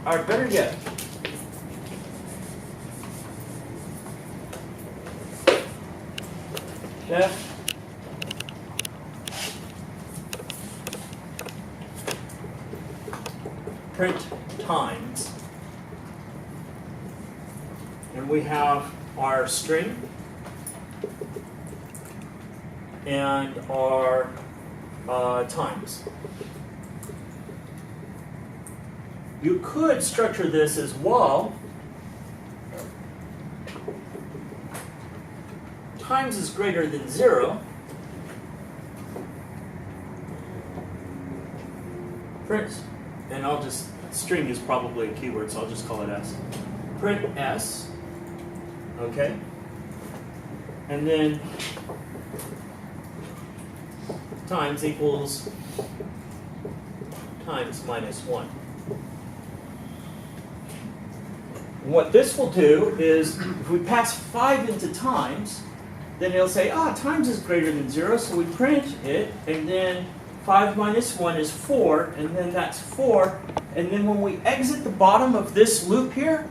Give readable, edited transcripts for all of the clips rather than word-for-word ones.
or better yet, def print times, and we have our string and our times. You could structure this as while times is greater than 0, print, and I'll just, string is probably a keyword, so I'll just call it S. Print S, okay? And then times equals times minus 1. What this will do is, if we pass 5 into times, then it'll say, times is greater than 0, so we print it, and then 5 minus 1 is 4, and then that's 4, and then when we exit the bottom of this loop here,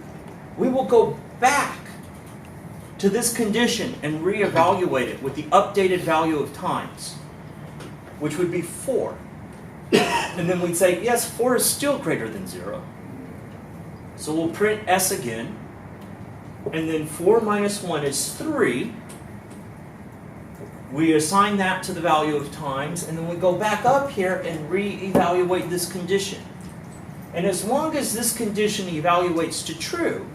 we will go back to this condition and reevaluate it with the updated value of times, which would be 4. And then we'd say, yes, 4 is still greater than 0. So we'll print S again, and then 4 minus 1 is 3. We assign that to the value of times, and then we go back up here and re-evaluate this condition. And as long as this condition evaluates to true,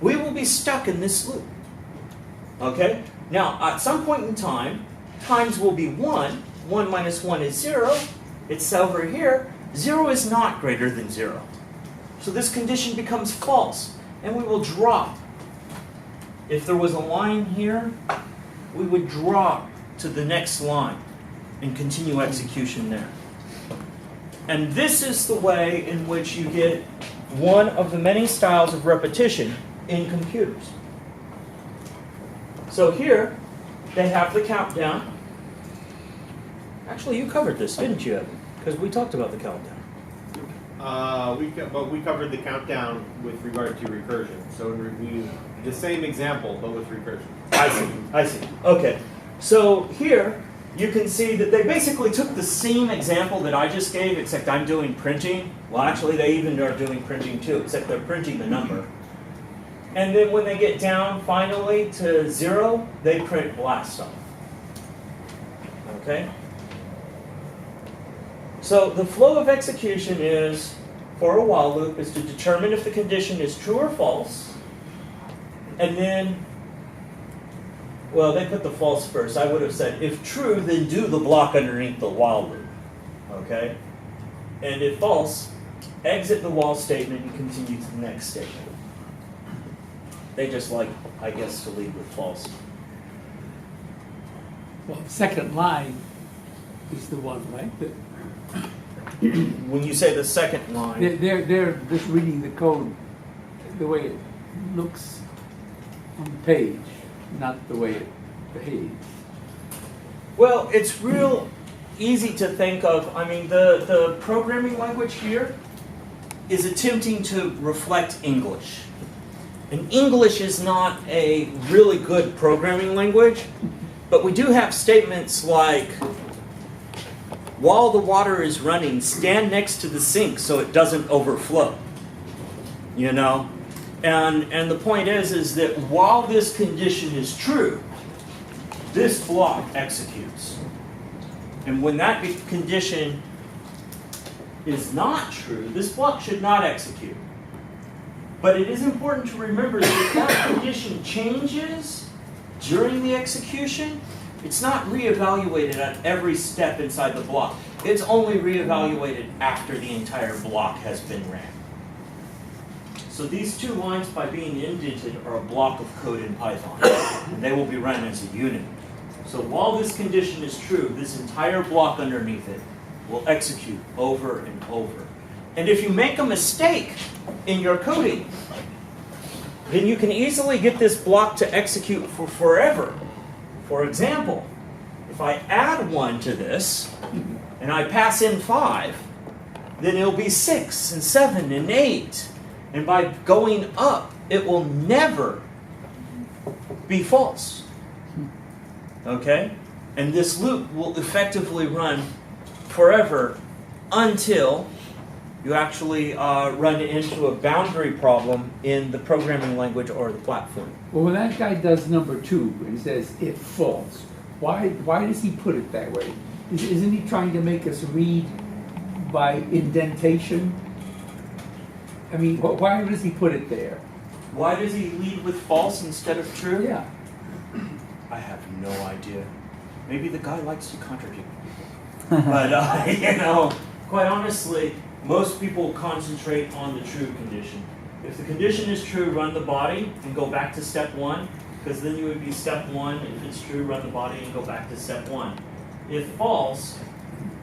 we will be stuck in this loop. Okay? Now, at some point in time, times will be 1. 1 minus 1 is 0. It's over here. 0 is not greater than 0. So this condition becomes false, and we will drop. If there was a line here, we would drop to the next line and continue execution there. And this is the way in which you get one of the many styles of repetition in computers. So here, they have the countdown. Actually, you covered this, didn't you, Evan? Because we talked about the countdown. We covered the countdown with regard to recursion. So the same example, but with recursion. I see. Okay. So here, you can see that they basically took the same example that I just gave, except I'm doing printing. Well, actually, they even are doing printing too, except they're printing the number. And then when they get down finally to 0, they print blast off. Okay? So the flow of execution is, for a while loop, is to determine if the condition is true or false. And then, well, they put the false first. I would have said, if true, then do the block underneath the while loop. Okay? And if false, exit the while statement and continue to the next statement. They just like, I guess, to lead with false. Well, the second line is the one, right? When you say the second line, They're just reading the code the way it looks on the page, not the way it behaves. well, it's real easy to think of. I mean, the programming language here is attempting to reflect English. And English is not a really good programming language, but we do have statements like, while the water is running, stand next to the sink so it doesn't overflow. You know? And the point is that while this condition is true, this block executes. And when that condition is not true, this block should not execute. But it is important to remember that if that condition changes during the execution, it's not reevaluated at every step inside the block. It's only reevaluated after the entire block has been ran. So these two lines, by being indented, are a block of code in Python. And they will be run as a unit. So while this condition is true, this entire block underneath it will execute over and over. And if you make a mistake in your coding, then you can easily get this block to execute for forever. For example, if I add 1 to this, and I pass in 5, then it'll be 6 and 7 and 8. And by going up, it will never be false. Okay? And this loop will effectively run forever until you actually run into a boundary problem in the programming language or the platform. Well, when that guy does number 2 and says if false, why does he put it that way? Isn't he trying to make us read by indentation? I mean, why does he put it there? Why does he lead with false instead of true? Yeah. I have no idea. Maybe the guy likes to contradict people. But, you know, quite honestly, most people concentrate on the true condition. If the condition is true, run the body and go back to step 1, because then you would be step 1. If it's true, run the body and go back to step 1. If false,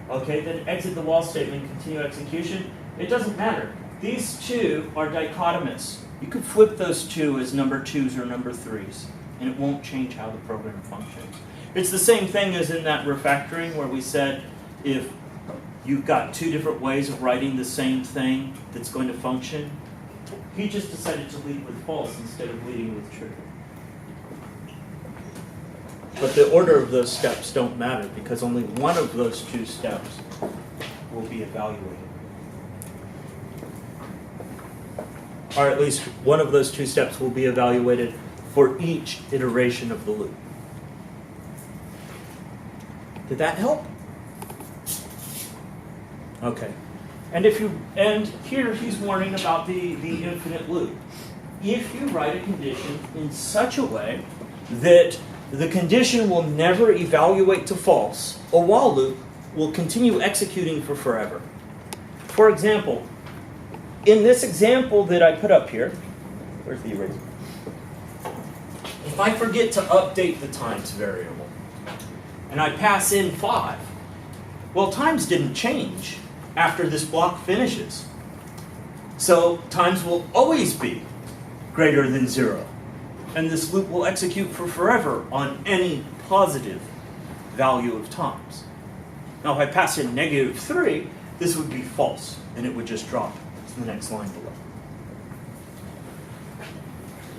okay, then exit the while statement, continue execution. It doesn't matter. These two are dichotomous. You could flip those two as number 2s or number 3s, and it won't change how the program functions. It's the same thing as in that refactoring where we said if you've got 2 different ways of writing the same thing that's going to function, he just decided to lead with false instead of leading with true. But the order of those steps don't matter because only one of those 2 steps will be evaluated. Or at least one of those 2 steps will be evaluated for each iteration of the loop. Did that help? Okay. And here he's warning about the infinite loop. If you write a condition in such a way that the condition will never evaluate to false, a while loop will continue executing for forever. For example, in this example that I put up here, where's the eraser? If I forget to update the times variable, and I pass in 5, well, times didn't change after this block finishes. So times will always be greater than 0. And this loop will execute for forever on any positive value of times. Now if I pass in -3, this would be false, and it would just drop to the next line below.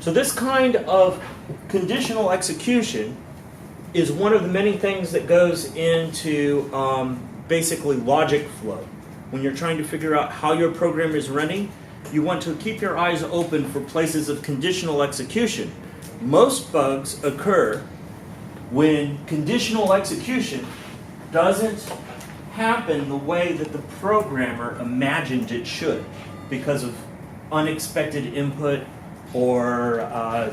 So this kind of conditional execution is one of the many things that goes into basically logic flow. When you're trying to figure out how your program is running, you want to keep your eyes open for places of conditional execution. Most bugs occur when conditional execution doesn't happen the way that the programmer imagined it should because of unexpected input or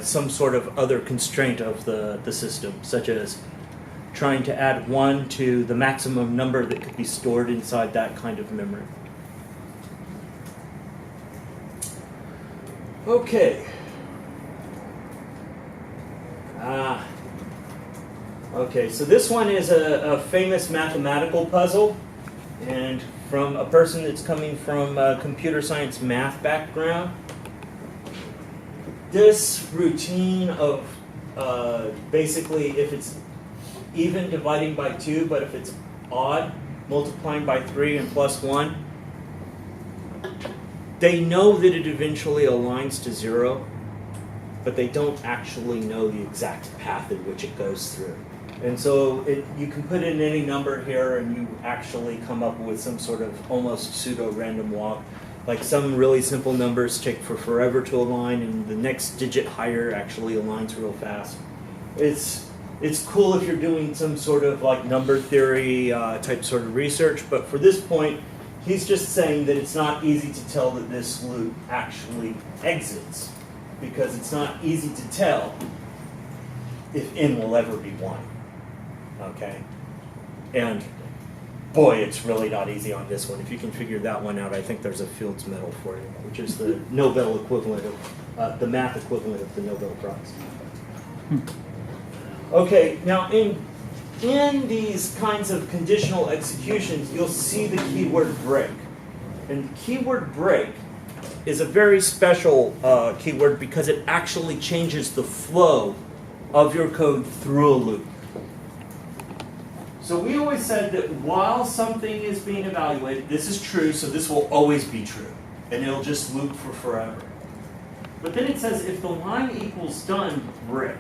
some sort of other constraint of the system, such as trying to add 1 to the maximum number that could be stored inside that kind of memory. Okay. Okay, so this one is a famous mathematical puzzle, and from a person that's coming from a computer science math background. This routine of basically if it's even dividing by 2, but if it's odd, multiplying by 3 and plus 1, they know that it eventually aligns to 0, but they don't actually know the exact path in which it goes through. And so you can put in any number here and you actually come up with some sort of almost pseudo-random walk. Like some really simple numbers take for forever to align, and the next digit higher actually aligns real fast. It's cool if you're doing some sort of like number theory type sort of research, but for this point, he's just saying that it's not easy to tell that this loop actually exits, because it's not easy to tell if n will ever be 1. Okay? And boy, it's really not easy on this one. If you can figure that one out, I think there's a Fields Medal for you, which is the Nobel equivalent of, the math equivalent of the Nobel Prize. Okay, now in these kinds of conditional executions, you'll see the keyword break. And keyword break is a very special keyword because it actually changes the flow of your code through a loop. So we always said that while something is being evaluated, this is true, so this will always be true. And it'll just loop for forever. But then it says if the line equals done, break.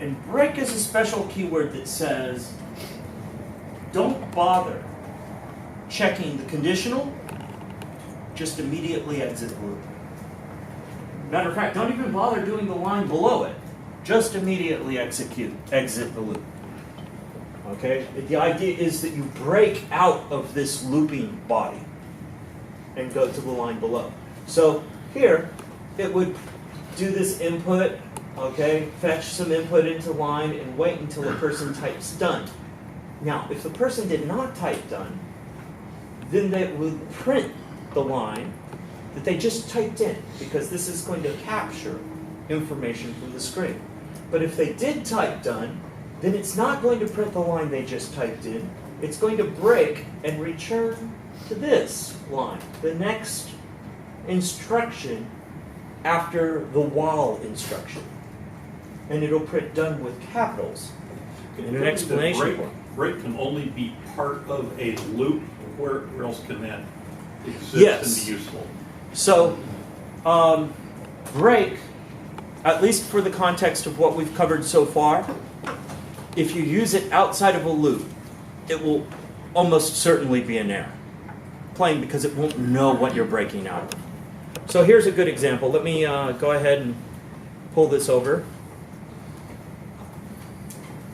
And break is a special keyword that says don't bother checking the conditional, just immediately exit the loop. Matter of fact, don't even bother doing the line below it. Just immediately exit the loop. Okay? The idea is that you break out of this looping body and go to the line below. So here, it would do this input, okay, fetch some input into line and wait until the person types done. Now, if the person did not type done, then they would print the line that they just typed in, because this is going to capture information from the screen. But if they did type done, then it's not going to print the line they just typed in. It's going to break and return to this line, the next instruction after the while instruction. And it'll print done with capitals and an explanation point. Break can only be part of a loop. Where else can that exist Yes. and be useful? So, break, at least for the context of what we've covered so far, if you use it outside of a loop, it will almost certainly be an error. Plain because it won't know what you're breaking out of. So here's a good example. Let me go ahead and pull this over.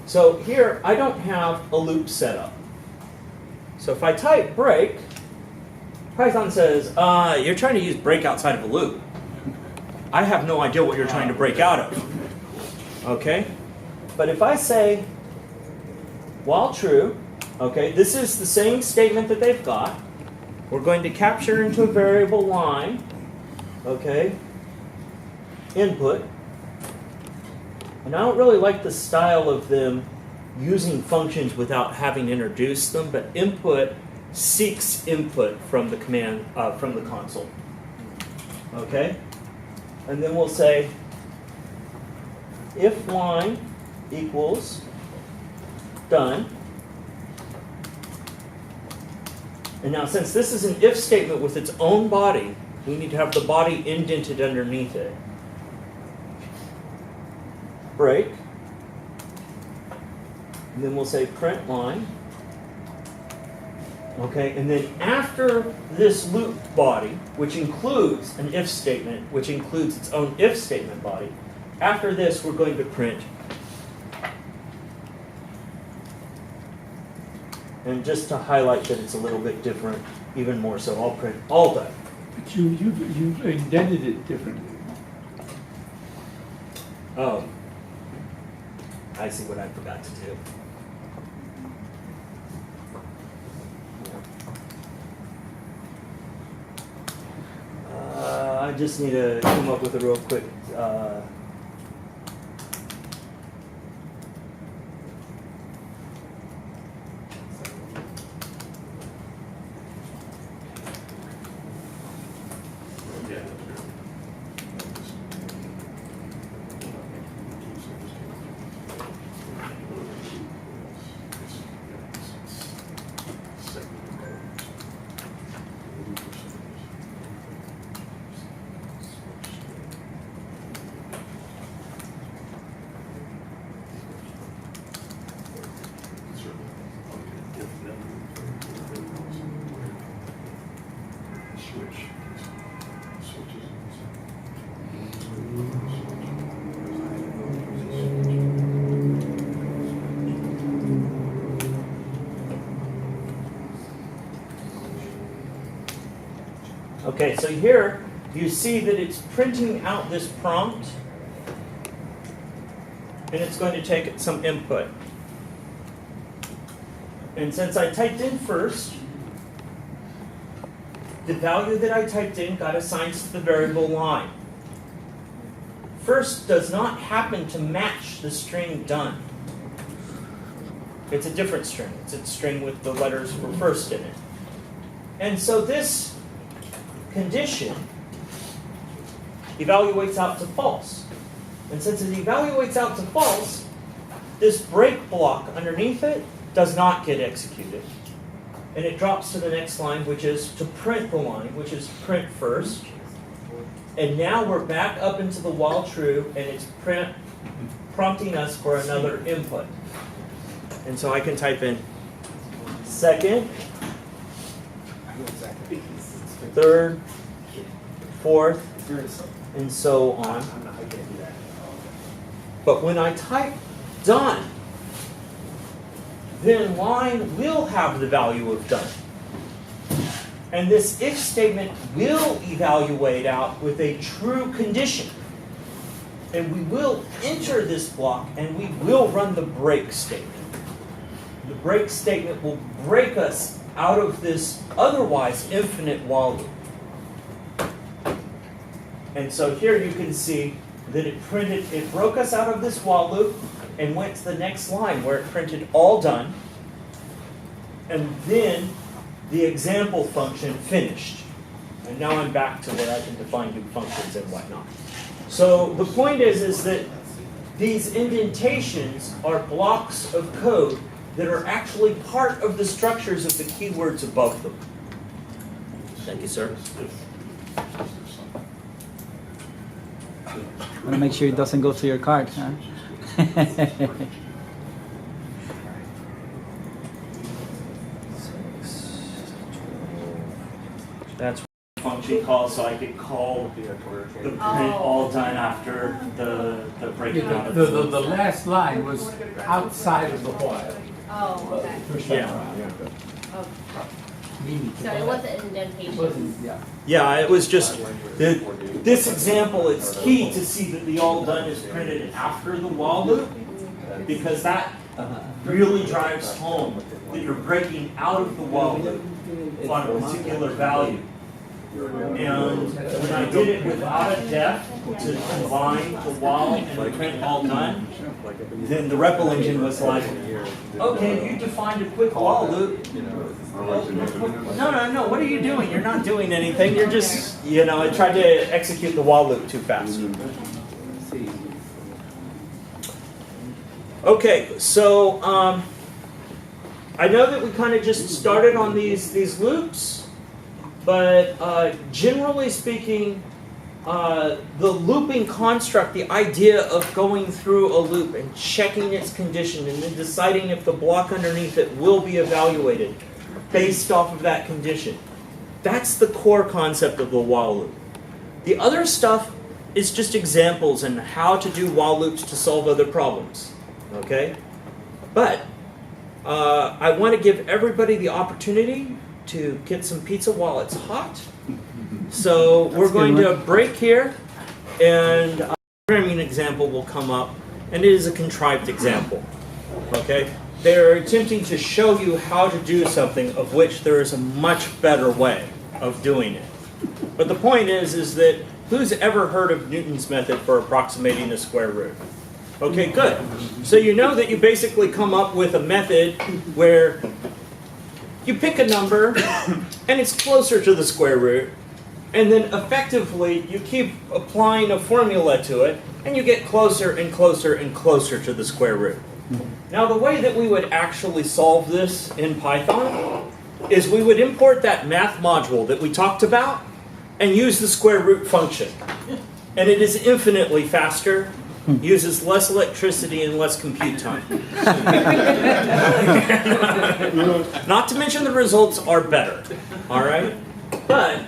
So here, I don't have a loop set up. So if I type break, Python says, you're trying to use break outside of a loop. I have no idea what you're trying to break out of. Okay? But if I say, while true, okay, this is the same statement that they've got. We're going to capture into a variable line, okay, input. And I don't really like the style of them using functions without having introduced them, but input seeks input from the command, from the console. Okay? And then we'll say if line equals done. And now since this is an if statement with its own body, we need to have the body indented underneath it. Break. And then we'll say print line. Okay, and then after this loop body, which includes an if statement, which includes its own if statement body, after this we're going to print. And just to highlight that it's a little bit different, even more so, I'll print all done. But you've indented it differently. Oh, I see what I forgot to do. I just need to come up with a real quick. Okay, so here you see that it's printing out this prompt, and it's going to take some input. And since I typed in first, the value that I typed in got assigned to the variable line. First does not happen to match the string done. It's a different string. It's a string with the letters for first in it. And so this condition evaluates out to false. And since it evaluates out to false, this break block underneath it does not get executed. And it drops to the next line, which is to print the line, which is print first. And now we're back up into the while true, and it's prompting us for another input. And so I can type in second, third, fourth, and so on. But when I type done, then line will have the value of done. And this if statement will evaluate out with a true condition. And we will enter this block and we will run the break statement. The break statement will break us out of this otherwise infinite while loop. And so here you can see that it broke us out of this while loop and went to the next line where it printed all done. And then the example function finished. And now I'm back to where I can define new functions and whatnot. So the point is that these indentations are blocks of code that are actually part of the structures of the keywords above them. Thank you, sir. Want to make sure it doesn't go to your card, huh? That's a function call, so I could call the print all done after the breaking out of The last line was outside of the while. Oh, okay. First Yeah. time around. Oh. Meaning to So it that. wasn't indentation. Wasn't, yeah. Yeah, it was just this example. It's key to see that the all done is printed after the while loop, because that really drives home that you're breaking out of the while loop on a particular value. And when I did it without a def to combine the while and the print all done, then the REPL engine was like, okay, you defined a quick while loop. No, what are you doing? You're not doing anything. You're just, I tried to execute the while loop too fast. Okay, so I know that we kind of just started on these loops. But generally speaking, the looping construct, the idea of going through a loop and checking its condition and then deciding if the block underneath it will be evaluated based off of that condition, that's the core concept of the while loop. The other stuff is just examples and how to do while loops to solve other problems. Okay? But I want to give everybody the opportunity to get some pizza while it's hot. So we're going to break here, and a programming example will come up, and it is a contrived example. Okay? They're attempting to show you how to do something of which there is a much better way of doing it. But the point is that who's ever heard of Newton's method for approximating a square root? Okay, good. So you know that you basically come up with a method where you pick a number, and it's closer to the square root, and then effectively you keep applying a formula to it, and you get closer and closer and closer to the square root. Now the way that we would actually solve this in Python is we would import that math module that we talked about and use the square root function. And it is infinitely faster, uses less electricity and less compute time. Not to mention the results are better, all right? But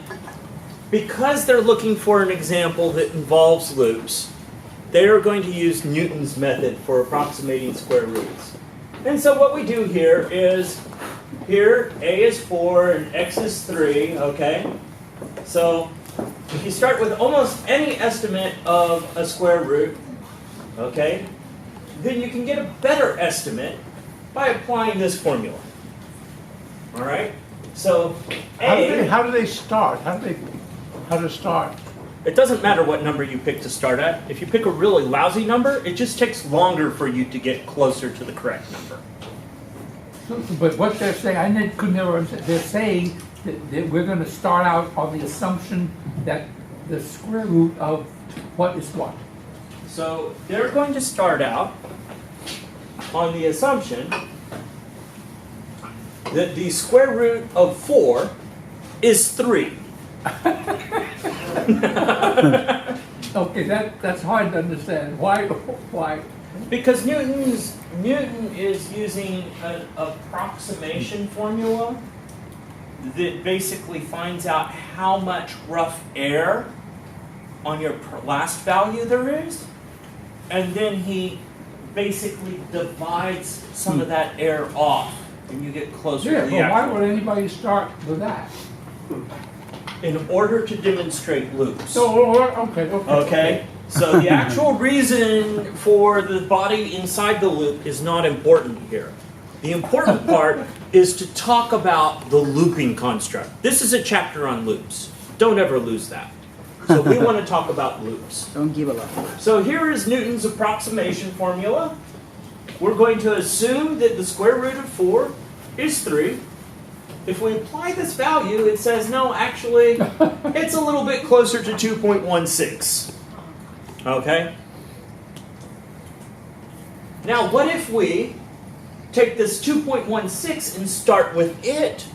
because they're looking for an example that involves loops, they are going to use Newton's method for approximating square roots. And so what we do here is, here a is 4 and x is 3, okay? So if you start with almost any estimate of a square root, okay, then you can get a better estimate by applying this formula. All right? So How do they start? How to start? it doesn't matter what number you pick to start at. If you pick a really lousy number, it just takes longer for you to get closer to the correct number. But what they're saying, I could never understand, they're saying that we're going to start out on the assumption that the square root of what is what? So they're going to start out on the assumption that the square root of 4 is 3. Okay, that's hard to understand. Why? Because Newton is using an approximation formula that basically finds out how much rough air on your last value there is, and then he basically divides some of that air off, and you get closer Yeah, to the but why actual. would anybody start with that? In order to demonstrate loops. So, okay. Okay? So the actual reason for the body inside the loop is not important here. The important part is to talk about the looping construct. This is a chapter on loops. Don't ever lose that. So we want to talk about loops. Don't give a lot. So here is Newton's approximation formula. We're going to assume that the square root of 4 is 3. If we apply this value, it says, no, actually, it's a little bit closer to 2.16. Okay? Now, what if we take this 2.16 and start with it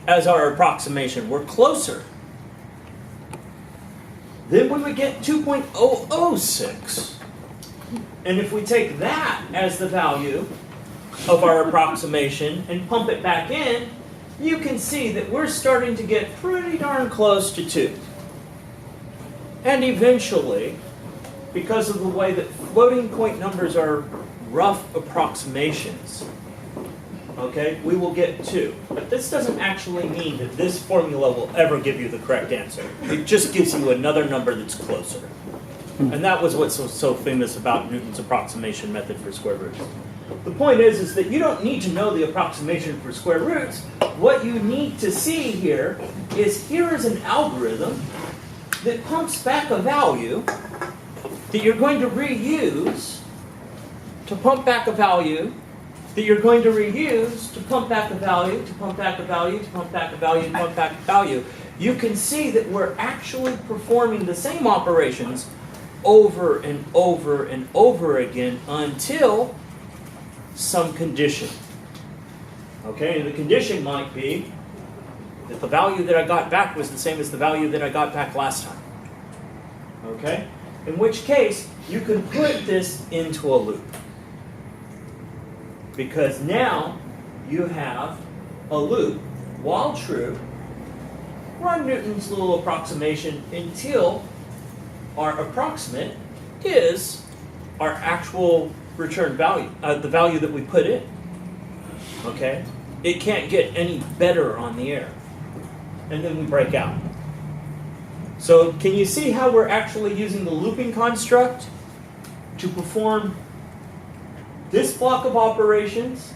as our approximation? We're closer. Then we would get 2.006. And if we take that as the value of our approximation and pump it back in, you can see that we're starting to get pretty darn close to 2. And eventually, because of the way that floating point numbers are rough approximations, okay, we will get 2. But this doesn't actually mean that this formula will ever give you the correct answer. It just gives you another number that's closer. And that was what's so famous about Newton's approximation method for square roots. The point is that you don't need to know the approximation for square roots. What you need to see here is an algorithm that pumps back a value that you're going to reuse to pump back a value that you're going to reuse to pump back a value, to pump back a value, to pump back a value, to pump back a value. You can see that we're actually performing the same operations over and over and over again until some condition. Okay, and the condition might be that the value that I got back was the same as the value that I got back last time. Okay? In which case, you can put this into a loop. Because now you have a loop, while true, run Newton's little approximation until our approximate is our actual return value, the value that we put in. Okay? It can't get any better on the air. And then we break out. So can you see how we're actually using the looping construct to perform this block of operations,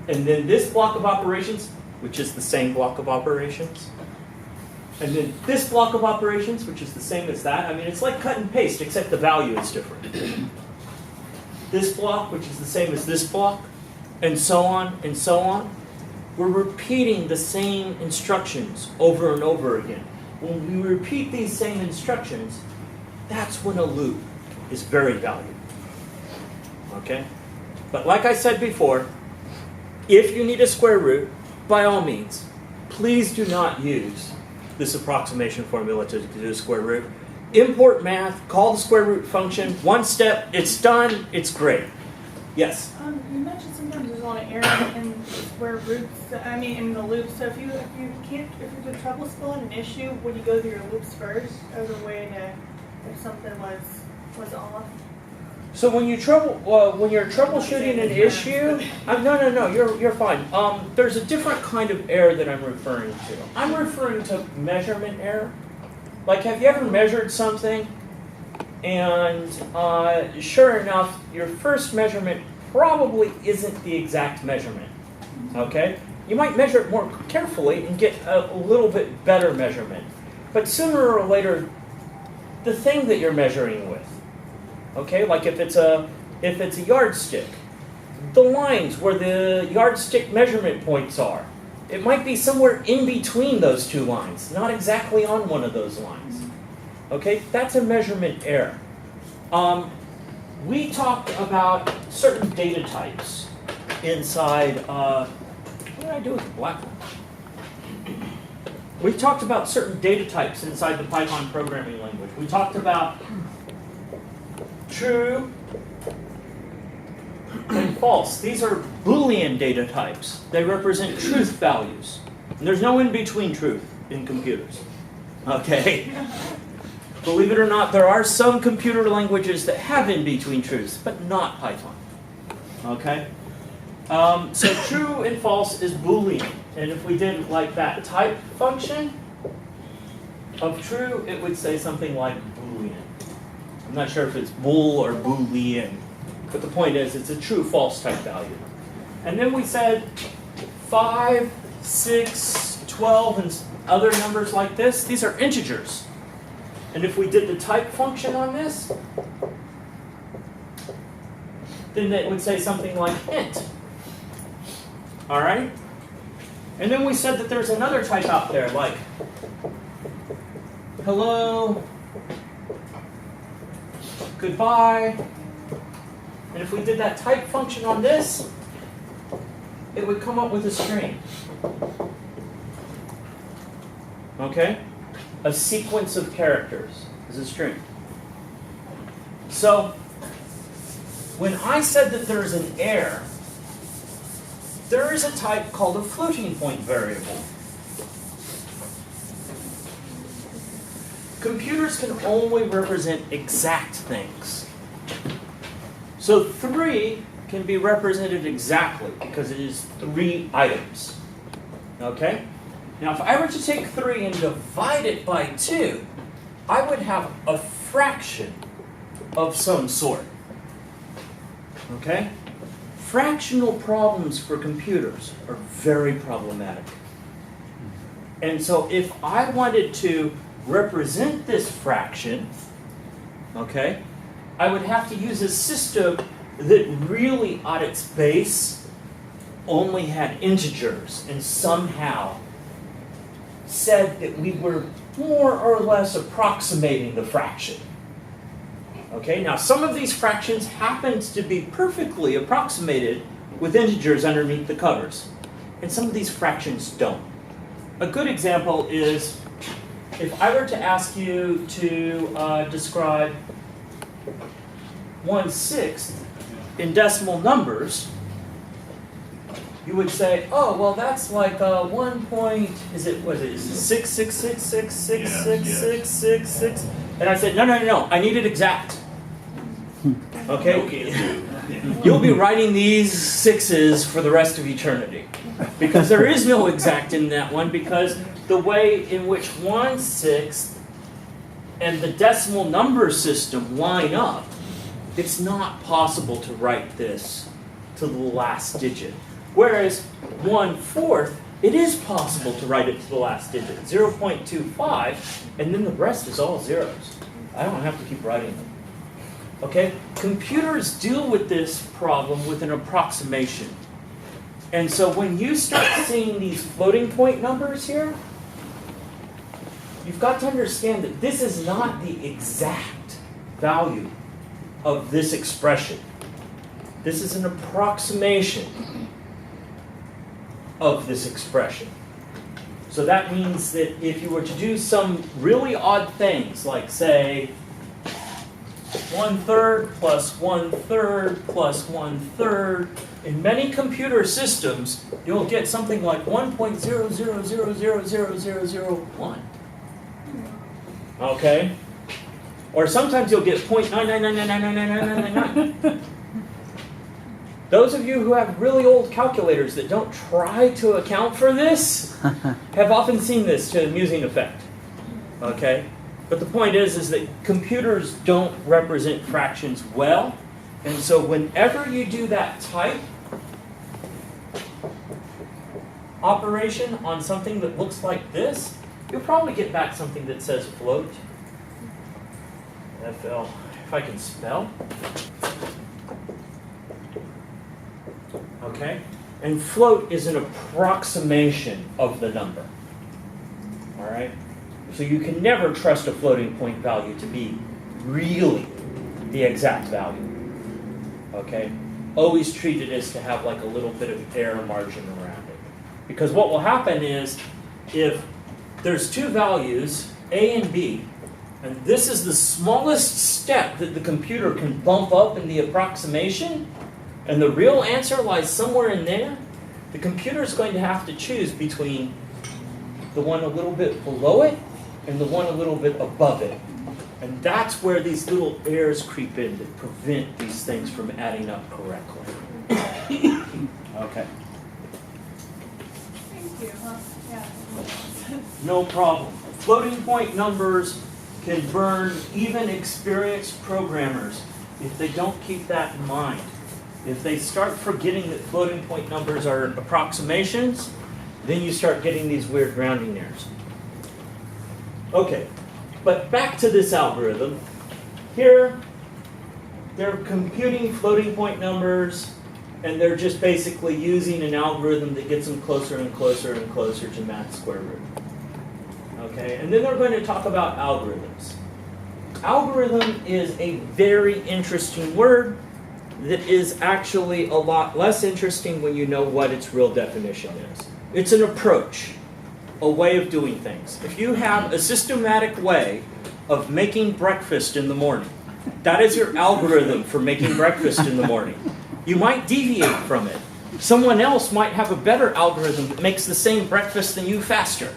and then this block of operations, which is the same block of operations, and then this block of operations, which is the same as that? I mean, it's like cut and paste, except the value is different. This block, which is the same as this block, and so on and so on. We're repeating the same instructions over and over again. When we repeat these same instructions, that's when a loop is very valuable. Okay? But like I said before, if you need a square root, by all means, please do not use this approximation formula to do a square root. Import math, call the square root function, one step, it's done, it's great. Yes? You mentioned sometimes there's a lot of error in square roots. I mean, in the loops. So if you have trouble spelling an issue, would you go through your loops first as a way to, if something was off? So when you're troubleshooting an issue, no, you're fine. There's a different kind of error that I'm referring to. I'm referring to measurement error. Like, have you ever measured something, and sure enough, your first measurement probably isn't the exact measurement. Okay? You might measure it more carefully and get a little bit better measurement. But sooner or later, the thing that you're measuring with, okay, like if it's a yardstick, the lines where the yardstick measurement points are, it might be somewhere in between those two lines, not exactly on one of those lines. Okay, that's a measurement error. We talked about certain data types inside What did I do with the black one? We talked about certain data types inside the Python programming language. We talked about true and false. These are Boolean data types. They represent truth values. And there's no in-between truth in computers. Okay? Believe it or not, there are some computer languages that have in-between truths, but not Python. Okay? So true and false is Boolean. And if we did like that type function of true, it would say something like Boolean. I'm not sure if it's bool or Boolean, but the point is it's a true-false type value. And then we said 5, 6, 12, and other numbers like this, these are integers. And if we did the type function on this, then it would say something like int. All right? And then we said that there's another type out there, like hello, goodbye. And if we did that type function on this, it would come up with a string. Okay? A sequence of characters is a string. So, when I said that there's an error, there is a type called a floating point variable. Computers can only represent exact things. So 3 can be represented exactly because it is 3 items. Okay? Now if I were to take 3 and divide it by 2, I would have a fraction of some sort. Okay? Fractional problems for computers are very problematic. And so if I wanted to represent this fraction, okay, I would have to use a system that really at its base only had integers and somehow said that we were more or less approximating the fraction. Okay, now some of these fractions happened to be perfectly approximated with integers underneath the covers, and some of these fractions don't. A good example is if I were to ask you to describe 1/6 in decimal numbers, you would say, oh, well, that's like 1 point, is it 666666666? And I said, no, I need it exact. Okay? You'll be writing these 6s for the rest of eternity. Because there is no exact in that one, because the way in which 1/6 and the decimal number system line up, it's not possible to write this to the last digit. Whereas 1/4, it is possible to write it to the last digit, 0.25, and then the rest is all zeros. I don't have to keep writing them. Okay? Computers deal with this problem with an approximation. And so when you start seeing these floating point numbers here, you've got to understand that this is not the exact value of this expression. This is an approximation of this expression. So that means that if you were to do some really odd things, like say 1/3 plus 1/3 plus 1/3, in many computer systems, you'll get something like 1.000000001. Okay? Or sometimes you'll get 0.99999999999. Those of you who have really old calculators that don't try to account for this have often seen this to amusing effect. Okay? But the point is that computers don't represent fractions well, and so whenever you do that type operation on something that looks like this, you'll probably get back something that says float. FL, if I can spell. Okay? And float is an approximation of the number. All right? So you can never trust a floating point value to be really the exact value. Okay? Always treat it as to have like a little bit of error margin around it. Because what will happen is, if there's two values, A and B, and this is the smallest step that the computer can bump up in the approximation, and the real answer lies somewhere in there, the computer is going to have to choose between the one a little bit below it and the one a little bit above it. And that's where these little errors creep in that prevent these things from adding up correctly. Okay. Thank you. Yeah. No problem. Floating point numbers can burn even experienced programmers if they don't keep that in mind. If they start forgetting that floating point numbers are approximations, then you start getting these weird rounding errors. Okay, but back to this algorithm. Here, they're computing floating point numbers, and they're just basically using an algorithm that gets them closer and closer and closer to math square root. Okay, and then they're going to talk about algorithms. Algorithm is a very interesting word that is actually a lot less interesting when you know what its real definition is. It's an approach, a way of doing things. If you have a systematic way of making breakfast in the morning, that is your algorithm for making breakfast in the morning. You might deviate from it. Someone else might have a better algorithm that makes the same breakfast than you faster.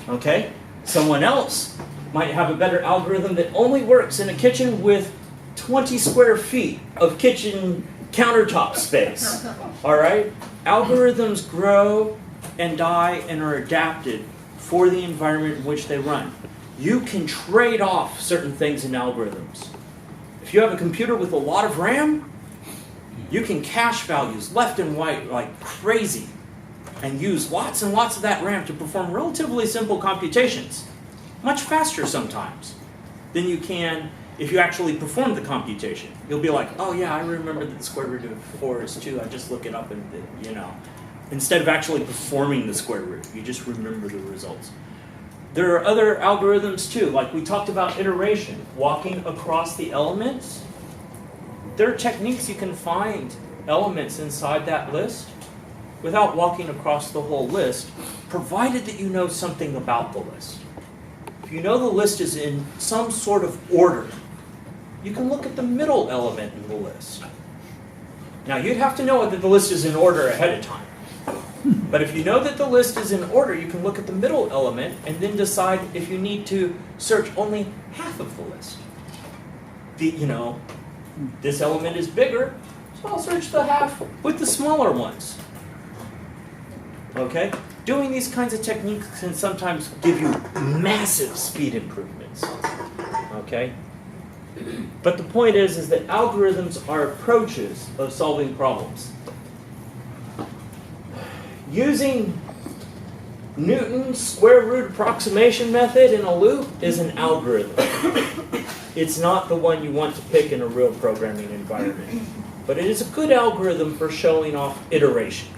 Okay? Someone else might have a better algorithm that only works in a kitchen with 20 square feet of kitchen countertop space. All right? Algorithms grow and die and are adapted for the environment in which they run. You can trade off certain things in algorithms. If you have a computer with a lot of RAM, you can cache values left and right like crazy and use lots and lots of that RAM to perform relatively simple computations, much faster sometimes than you can if you actually perform the computation. You'll be like, oh yeah, I remember that the square root of 4 is 2. I just look it up and, you know. Instead of actually performing the square root, you just remember the results. There are other algorithms too, like we talked about iteration, walking across the elements. There are techniques you can find elements inside that list without walking across the whole list, provided that you know something about the list. If you know the list is in some sort of order, you can look at the middle element in the list. Now, you'd have to know that the list is in order ahead of time. But if you know that the list is in order, you can look at the middle element and then decide if you need to search only half of the list. This element is bigger, so I'll search the half with the smaller ones. Okay? Doing these kinds of techniques can sometimes give you massive speed improvements. Okay? But the point is that algorithms are approaches of solving problems. Using Newton's square root approximation method in a loop is an algorithm. It's not the one you want to pick in a real programming environment. But it is a good algorithm for showing off iteration.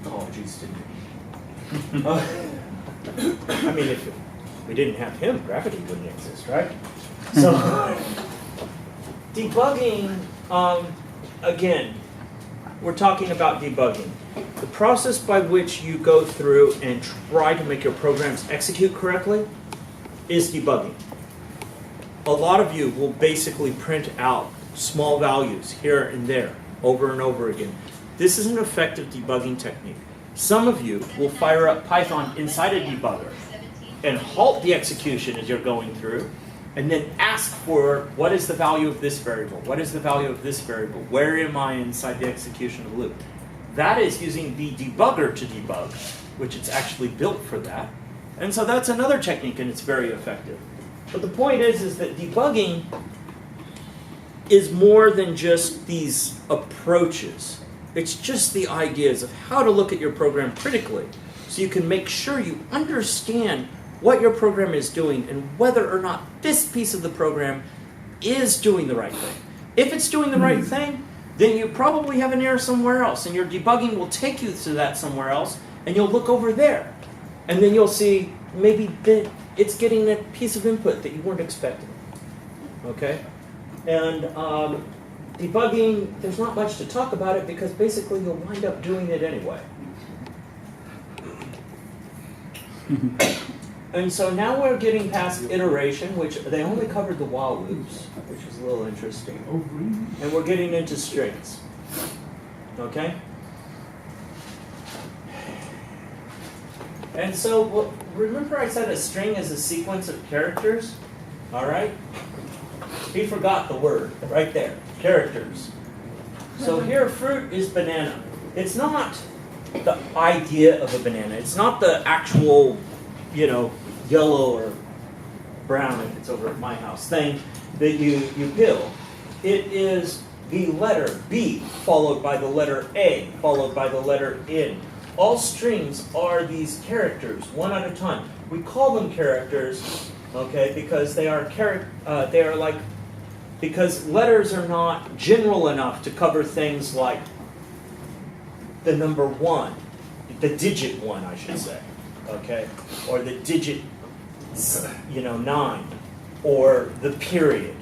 Oh, geez, didn't I mean, if we didn't have him, gravity wouldn't exist, right? So, debugging, again, we're talking about debugging. The process by which you go through and try to make your programs execute correctly is debugging. A lot of you will basically print out small values here and there over and over again. This is an effective debugging technique. Some of you will fire up Python inside a debugger and halt the execution as you're going through, and then ask for what is the value of this variable? What is the value of this variable? Where am I inside the execution of the loop? That is using the debugger to debug, which it's actually built for that. And so that's another technique, and it's very effective. But the point is that debugging is more than just these approaches. It's just the ideas of how to look at your program critically so you can make sure you understand what your program is doing and whether or not this piece of the program is doing the right thing. If it's doing the right thing, then you probably have an error somewhere else, and your debugging will take you to that somewhere else, and you'll look over there. And then you'll see maybe that it's getting a piece of input that you weren't expecting. Okay? And debugging, there's not much to talk about it because basically you'll wind up doing it anyway. And so now we're getting past iteration, which they only covered the while loops, which is a little interesting. And we're getting into strings. Okay? And so, well, remember I said a string is a sequence of characters? All right? He forgot the word right there, characters. So here, fruit is banana. It's not the idea of a banana. It's not the actual, yellow or brown, if it's over at my house, thing that you peel. It is the letter B followed by the letter A followed by the letter N. All strings are these characters, one at a time. We call them characters, okay, because because letters are not general enough to cover things like the number 1, the digit 1, I should say, okay, or the digit 9, or the period.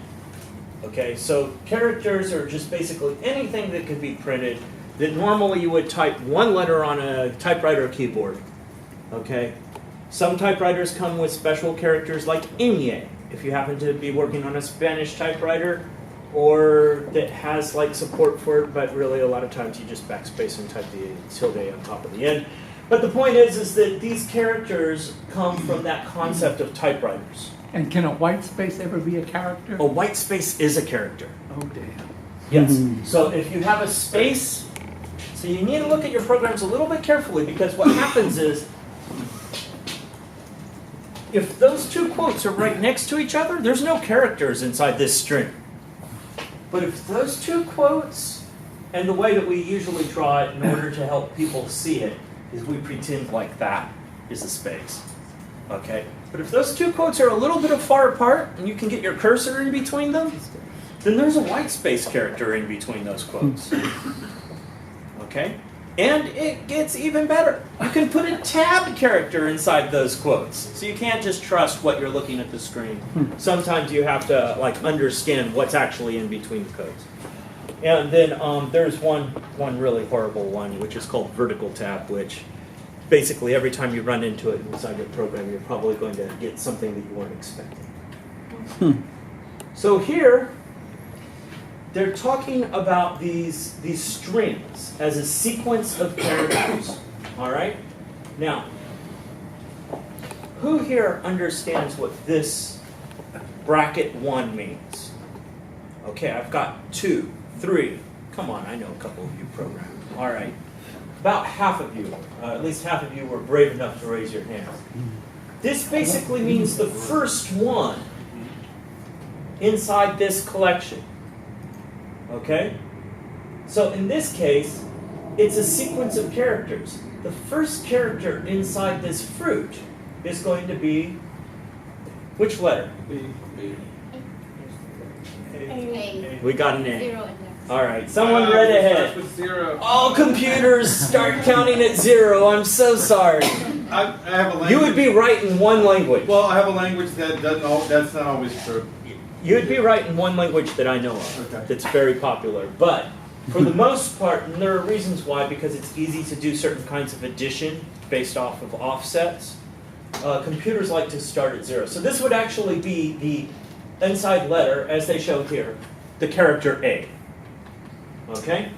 Okay, so characters are just basically anything that could be printed that normally you would type one letter on a typewriter or keyboard. Okay, some typewriters come with special characters like ñ, if you happen to be working on a Spanish typewriter, or that has like support for it, but really a lot of times you just backspace and type the tilde on top of the end. But the point is that these characters come from that concept of typewriters. And can a white space ever be a character? A white space is a character. Oh, damn. Yes. So if you have a space, so you need to look at your programs a little bit carefully, because what happens is, if those two quotes are right next to each other, there's no characters inside this string. But if those two quotes, and the way that we usually draw it in order to help people see it, is we pretend like that is a space. Okay? But if those two quotes are a little bit far apart, and you can get your cursor in between them, then there's a white space character in between those quotes. Okay? And it gets even better. You can put a tab character inside those quotes. So you can't just trust what you're looking at the screen. Sometimes you have to understand what's actually in between the codes. And then there's one really horrible one, which is called vertical tab, which basically every time you run into it inside your program, you're probably going to get something that you weren't expecting. So here, they're talking about these strings as a sequence of characters. All right? Now, who here understands what this bracket 1 means? Okay, I've got 2, 3. Come on, I know a couple of you program. All right. About half of you, at least half of you were brave enough to raise your hand. This basically means the first one inside this collection. Okay? So in this case, it's a sequence of characters. The first character inside this fruit is going to be which letter? A. We got an A. 0 index. All right, someone read ahead. With 0. All computers start counting at 0. I'm so sorry. I have a language. You would be right in one language. Well, I have a language that that's not always true. You'd be right in one language that I know of, Okay. that's very popular. But for the most part, and there are reasons why, because it's easy to do certain kinds of addition based off of offsets, computers like to start at 0. So this would actually be the inside letter, as they show here, the character A. Okay?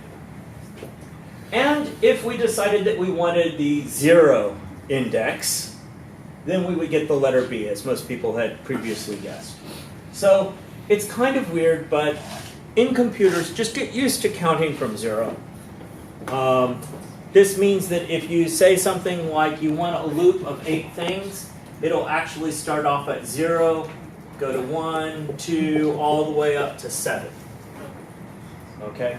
And if we decided that we wanted the 0 index, then we would get the letter B, as most people had previously guessed. So it's kind of weird, but in computers, just get used to counting from 0. This means that if you say something like you want a loop of 8 things, it'll actually start off at 0, go to 1, 2, all the way up to 7. Okay?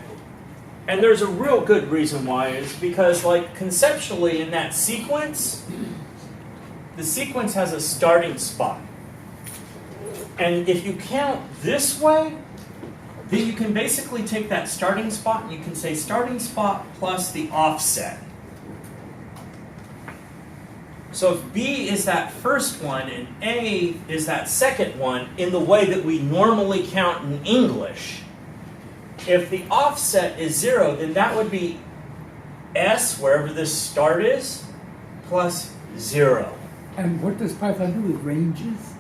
And there's a real good reason why, is because conceptually in that sequence, the sequence has a starting spot. And if you count this way, then you can basically take that starting spot and you can say starting spot plus the offset. So if B is that first one and A is that second one in the way that we normally count in English, if the offset is 0, then that would be s, wherever this start is, plus 0. And what does Python do with ranges?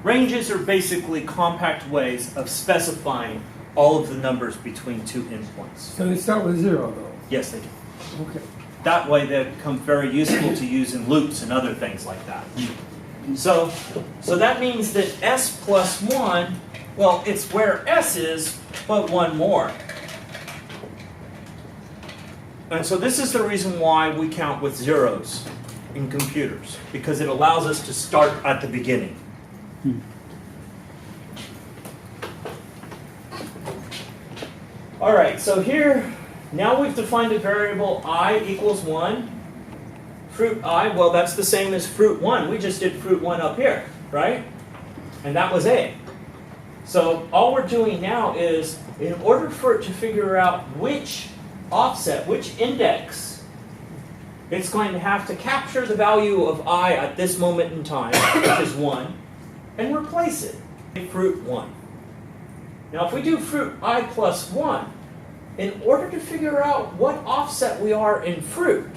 Ranges are basically compact ways of specifying all of the numbers between two endpoints. So they start with 0 though? Yes, they do. Okay. That way they become very useful to use in loops and other things like that. So that means that s plus 1, well, it's where s is, but one more. And so this is the reason why we count with zeros in computers, because it allows us to start at the beginning. All right, so here, now we've defined a variable I equals 1. Fruit I, well, that's the same as fruit 1. We just did fruit 1 up here, right? And that was A. So all we're doing now is, in order for it to figure out which offset, which index, it's going to have to capture the value of I at this moment in time, which is 1, and replace it in fruit 1. Now if we do fruit I plus 1, in order to figure out what offset we are in fruit,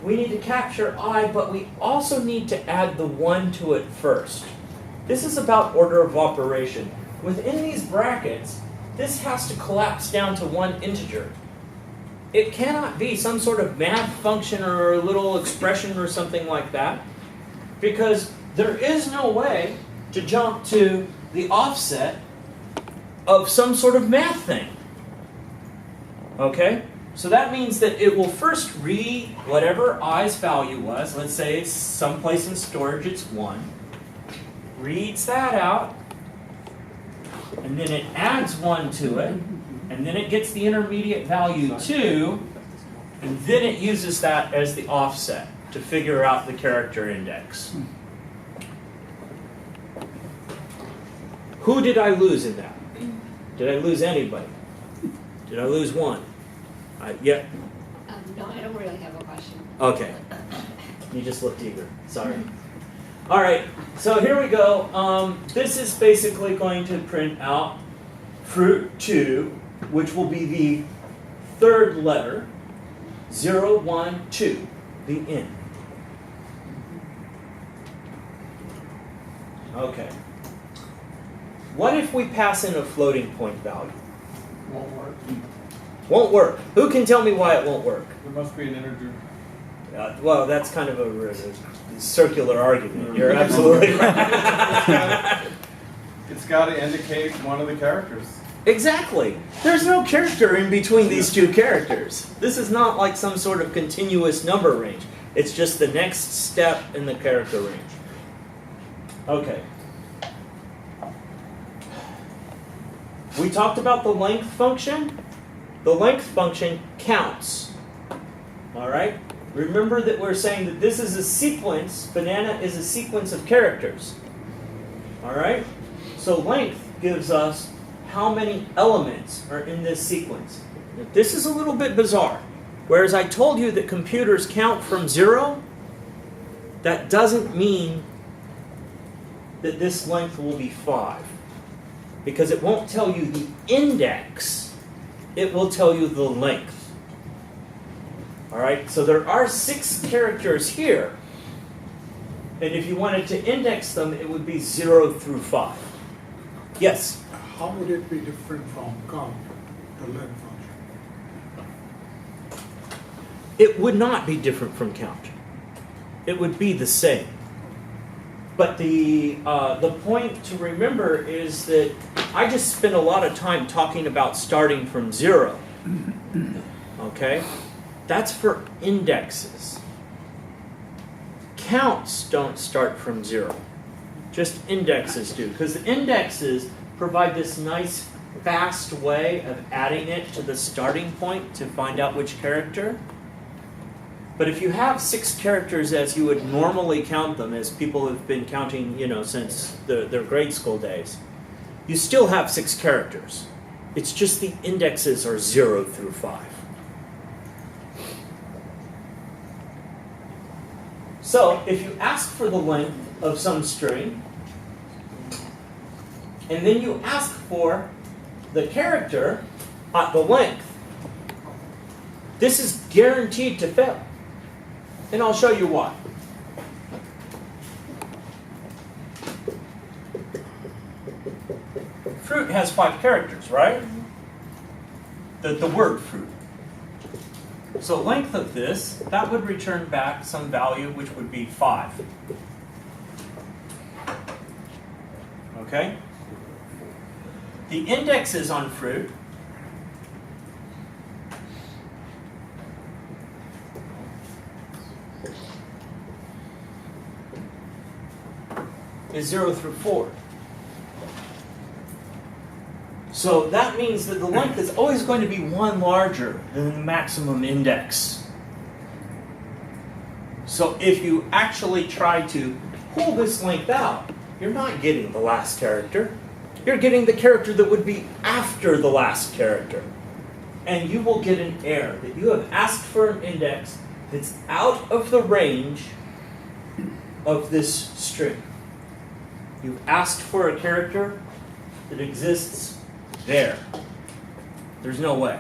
we need to capture I, but we also need to add the 1 to it first. This is about order of operation. Within these brackets, this has to collapse down to one integer. It cannot be some sort of math function or a little expression or something like that, because there is no way to jump to the offset of some sort of math thing. Okay? So that means that it will first read whatever I's value was. Let's say it's someplace in storage, it's 1. Reads that out, and then it adds 1 to it, and then it gets the intermediate value 2, and then it uses that as the offset to figure out the character index. Who did I lose in that? Did I lose anybody? Did I lose 1? Yeah. No, I don't really have a question. Okay. You just looked eager. Sorry. All right. So here we go. This is basically going to print out fruit 2, which will be the third letter, 0, 1, 2, the N. Okay. What if we pass in a floating point value? Won't work. Won't work. Who can tell me why it won't work? There must be an integer. Well, that's kind of a circular argument. You're absolutely right. It's got to indicate one of the characters. Exactly. There's no character in between these two characters. This is not like some sort of continuous number range. It's just the next step in the character range. Okay. We talked about the length function. The length function counts. All right? Remember that we're saying that this is a sequence. Banana is a sequence of characters. All right? So length gives us how many elements are in this sequence. Now, this is a little bit bizarre. Whereas I told you that computers count from 0, that doesn't mean that this length will be 5. Because it won't tell you the index, it will tell you the length. All right, so there are 6 characters here. And if you wanted to index them, it would be 0 through 5. Yes? How would it be different from count, the length function? It would not be different from count. It would be the same. But the point to remember is that I just spent a lot of time talking about starting from 0. Okay? That's for indexes. Counts don't start from 0. Just indexes do. Because the indexes provide this nice, fast way of adding it to the starting point to find out which character. But if you have 6 characters as you would normally count them, as people have been counting, since their grade school days, you still have 6 characters. It's just the indexes are 0 through 5. So if you ask for the length of some string, and then you ask for the character at the length, this is guaranteed to fail. And I'll show you why. Fruit has 5 characters, right? The word fruit. So length of this, that would return back some value which would be 5. Okay? The indexes on fruit is 0 through 4. So that means that the length is always going to be 1 larger than the maximum index. So if you actually try to pull this length out, you're not getting the last character. You're getting the character that would be after the last character. And you will get an error that you have asked for an index that's out of the range of this string. You've asked for a character that exists there. There's no way.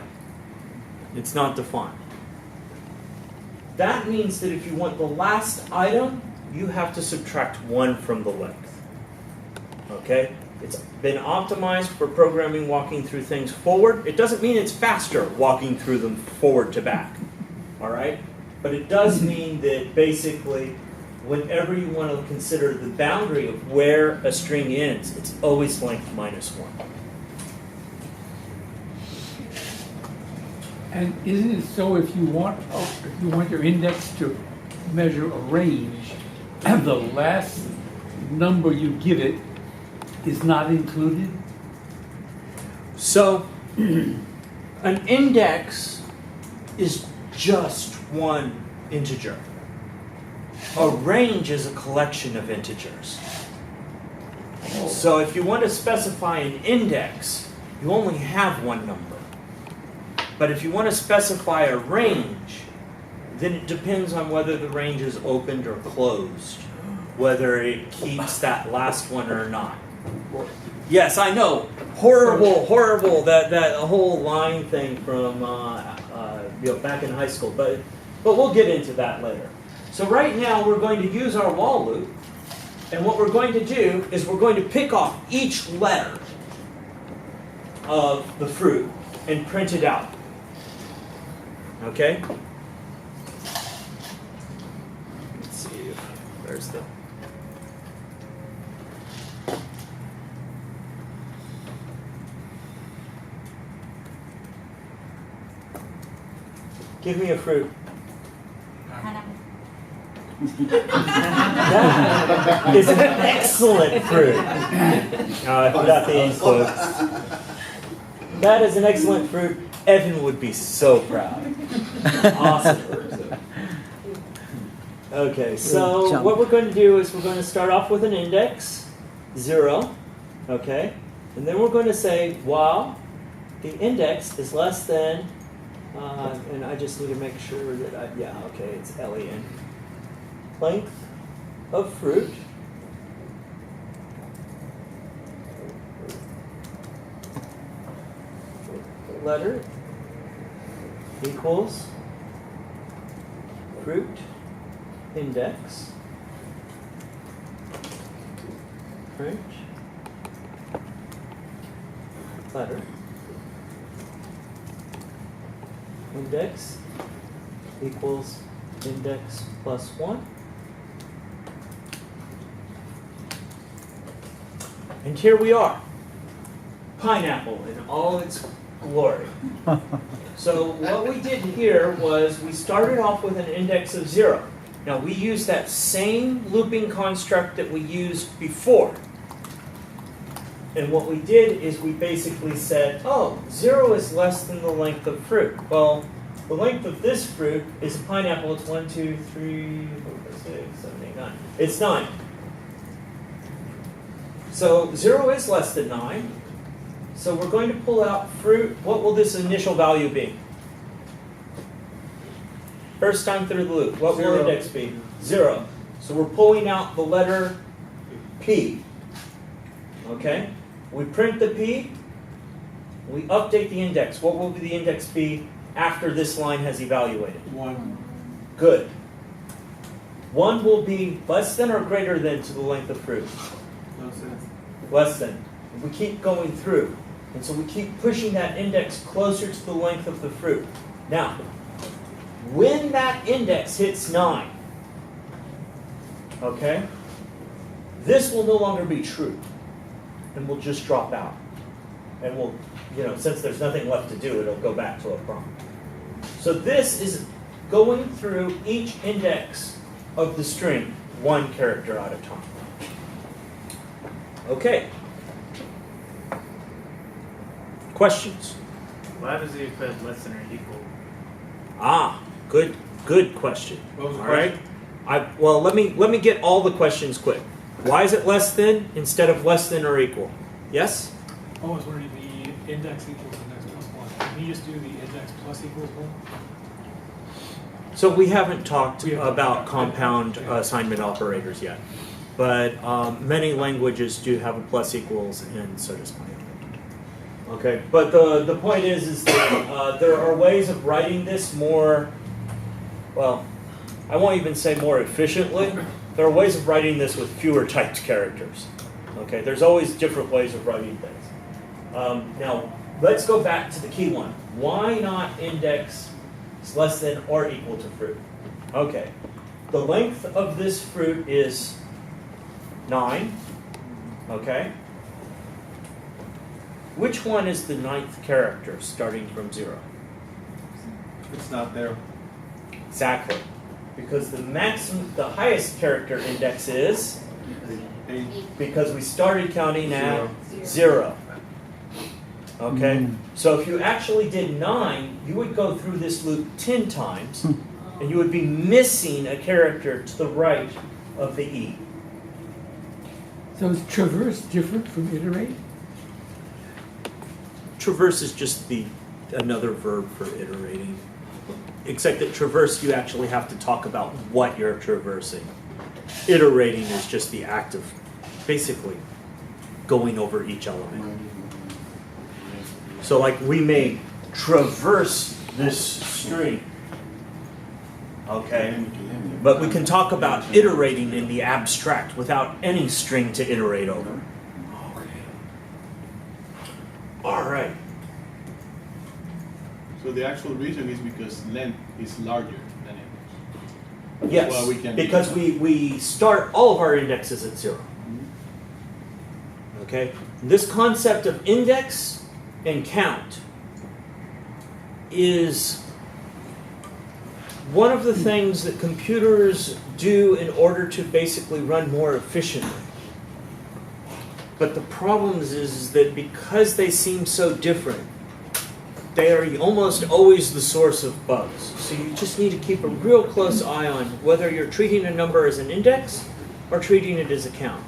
It's not defined. That means that if you want the last item, you have to subtract 1 from the length. Okay? It's been optimized for programming walking through things forward. It doesn't mean it's faster walking through them forward to back. All right? But it does mean that basically, whenever you want to consider the boundary of where a string ends, it's always length minus 1. And isn't it so if you want your index to measure a range, and the last number you give it is not included? So, an index is just one integer. A range is a collection of integers. So if you want to specify an index, you only have 1 number. But if you want to specify a range, then it depends on whether the range is opened or closed, whether it keeps that last one or not. Yes, I know. Horrible, horrible, that whole line thing from back in high school. But we'll get into that later. So right now we're going to use our while loop, and what we're going to do is we're going to pick off each letter of the fruit and print it out. Okay? Let's see if there's the... Give me a fruit. That is an excellent fruit. I forgot the end quotes. That is an excellent fruit. Evan would be so proud. Awesome. Okay, so what we're going to do is we're going to start off with an index, 0, okay? And then we're going to say while the index is less than, and I just need to make sure that it's len. Length of fruit letter equals fruit index print letter index equals index plus 1. And here we are. Pineapple in all its glory. So what we did here was we started off with an index of 0. Now we used that same looping construct that we used before. And what we did is we basically said, 0 is less than the length of fruit. Well, the length of this fruit is a pineapple. It's 1, 2, 3, 4, 5, 6, 7, 8, 9. It's 9. So 0 is less than 9. So we're going to pull out fruit. What will this initial value be? First time through the loop. What will index be? 0. So we're pulling out the letter P. Okay? We print the P. We update the index. What will the index be after this line has evaluated? 1. Good. 1 will be less than or greater than to the length of fruit? Less than. We keep going through. And so we keep pushing that index closer to the length of the fruit. Now, when that index hits 9, okay, this will no longer be true. And will just drop out. And we'll, since there's nothing left to do, it'll go back to a prompt. So this is going through each index of the string, 1 character at a time. Okay. Questions? Why does he put less than or equal? Ah, good question. What was the All right. Well, let me get all the questions quick. Why is it less than instead of less than or equal? Yes? I was wondering the index equals index plus 1. Can you just do the index plus equals 1? So we haven't talked We haven't about talked about compound it. Yeah. assignment operators yet, but many languages do have a plus equals, and so does Python. Okay, but the point is that there are ways of writing this more, well, I won't even say more efficiently. There are ways of writing this with fewer typed characters. Okay, there's always different ways of writing things. Now, let's go back to the key one. Why not index is less than or equal to fruit? Okay, the length of this fruit is 9. Okay. Which one is the 9th character starting from 0? It's not there. Exactly. Because the highest character index is, 8. because we started counting at 0. Okay? So if you actually did 9, you would go through this loop 10 times, and you would be missing a character to the right of the E. So is traverse different from iterate? Traverse is just another verb for iterating. Except that traverse, you actually have to talk about what you're traversing. Iterating is just the act of basically going over each element. So like we may traverse this string, okay? But we can talk about iterating in the abstract without any string to iterate over. All right. So the actual reason is because length is larger than index. Yes, Well, we can- because we start all of our indexes at 0. Okay? This concept of index and count is one of the things that computers do in order to basically run more efficiently. But the problem is that because they seem so different, they are almost always the source of bugs. So you just need to keep a real close eye on whether you're treating a number as an index or treating it as a count.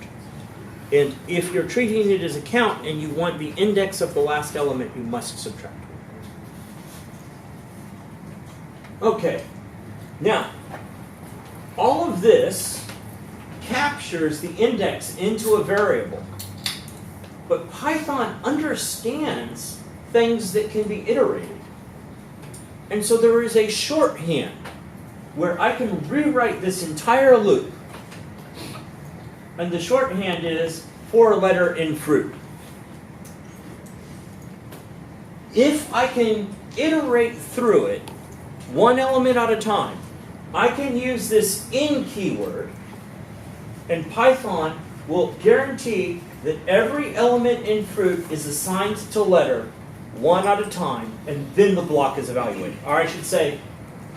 And if you're treating it as a count and you want the index of the last element, you must subtract. Okay. Now, all of this captures the index into a variable. But Python understands things that can be iterated. And so there is a shorthand where I can rewrite this entire loop. And the shorthand is for a letter in fruit. If I can iterate through it, 1 element at a time, I can use this in keyword, and Python will guarantee that every element in fruit is assigned to letter 1 at a time, and then the block is evaluated. Or I should say,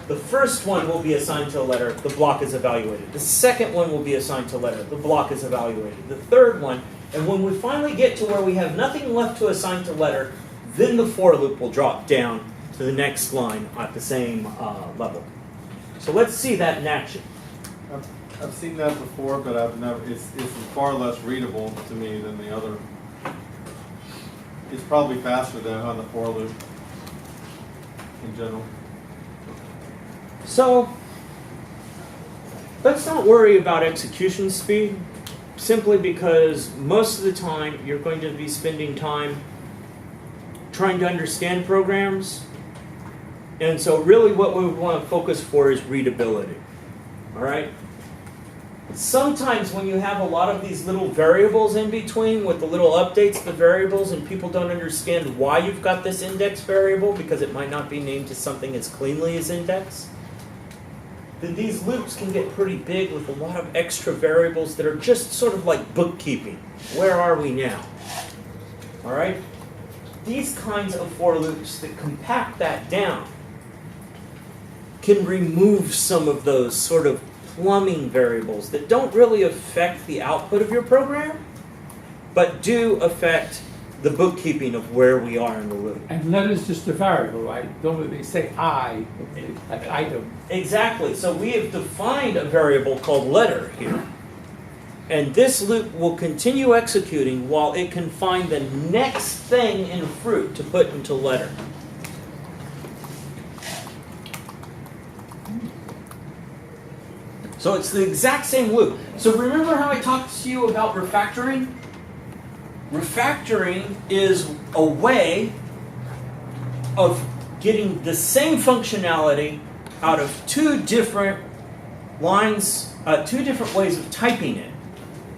the first one will be assigned to a letter, the block is evaluated. The second one will be assigned to a letter, the block is evaluated. The third one, and when we finally get to where we have nothing left to assign to letter, then the for loop will drop down to the next line at the same level. So let's see that in action. I've seen that before, but I've never. It's far less readable to me than the other. It's probably faster than on the for loop in general. So let's not worry about execution speed, simply because most of the time you're going to be spending time trying to understand programs. And so really what we want to focus for is readability. All right? Sometimes when you have a lot of these little variables in between with the little updates to the variables and people don't understand why you've got this index variable because it might not be named to something as cleanly as index, then these loops can get pretty big with a lot of extra variables that are just sort of like bookkeeping. Where are we now? All right? These kinds of for loops that compact that down can remove some of those sort of plumbing variables that don't really affect the output of your program, but do affect the bookkeeping of where we are in the loop. And letter is just a variable, right? Don't they say I, like item? Exactly. So we have defined a variable called letter here. And this loop will continue executing while it can find the next thing in fruit to put into letter. So it's the exact same loop. So remember how I talked to you about refactoring? Refactoring is a way of getting the same functionality out of two different lines, two different ways of typing it,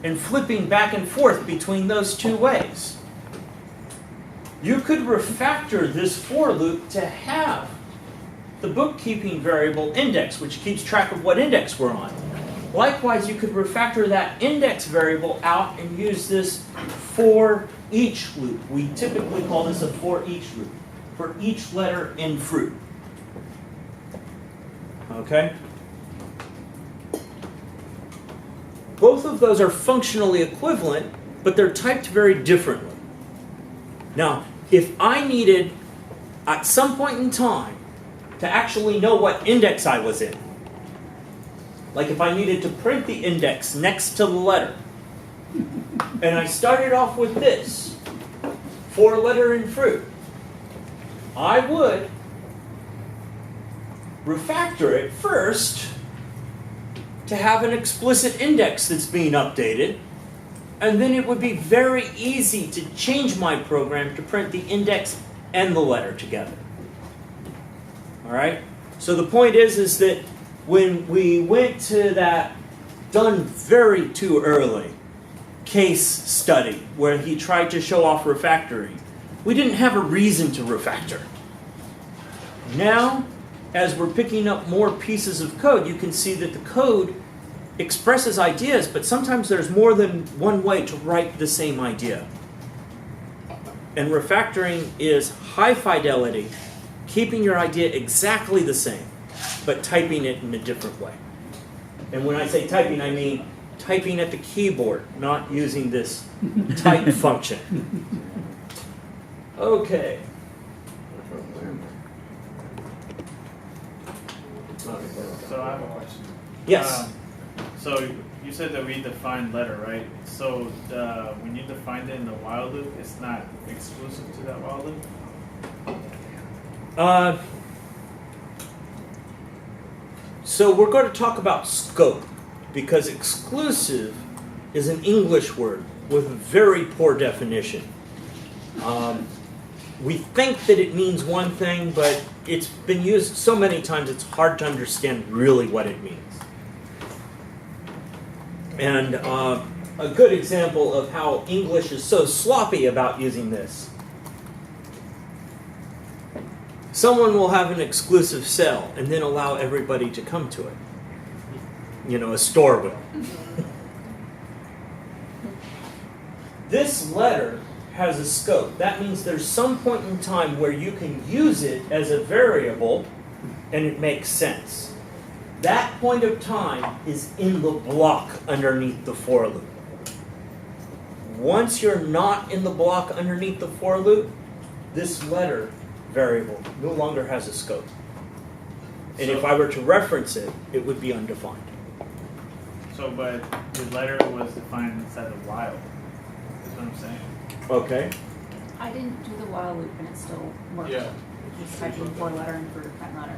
and flipping back and forth between those two ways. You could refactor this for loop to have the bookkeeping variable index, which keeps track of what index we're on. Likewise, you could refactor that index variable out and use this for each loop. We typically call this a for each loop, for each letter in fruit. Okay? Both of those are functionally equivalent, but they're typed very differently. Now, if I needed, at some point in time, to actually know what index I was in, like if I needed to print the index next to the letter, and I started off with this, for letter in fruit, I would refactor it first to have an explicit index that's being updated, and then it would be very easy to change my program to print the index and the letter together. All right? So the point is that when we went to that done very too early case study where he tried to show off refactoring, we didn't have a reason to refactor. Now, as we're picking up more pieces of code, you can see that the code expresses ideas, but sometimes there's more than one way to write the same idea. And refactoring is high fidelity, keeping your idea exactly the same, but typing it in a different way. And when I say typing, I mean typing at the keyboard, not using this type function. Okay. So I have a question. Yes. So you said that we defined letter, right? So when you defined it in the while loop, it's not exclusive to that while loop? So we're going to talk about scope, because exclusive is an English word with a very poor definition. We think that it means one thing, but it's been used so many times it's hard to understand really what it means. And a good example of how English is so sloppy about using this. Someone will have an exclusive cell and then allow everybody to come to it. You know, a store will. This letter has a scope. That means there's some point in time where you can use it as a variable and it makes sense. That point of time is in the block underneath the for loop. Once you're not in the block underneath the for loop, this letter variable no longer has a scope. And if I were to reference it, it would be undefined. So, but the letter was defined inside the while. That's what I'm saying. Okay. I didn't do the while loop and it still worked. Yeah. He's typing for letter and for that letter.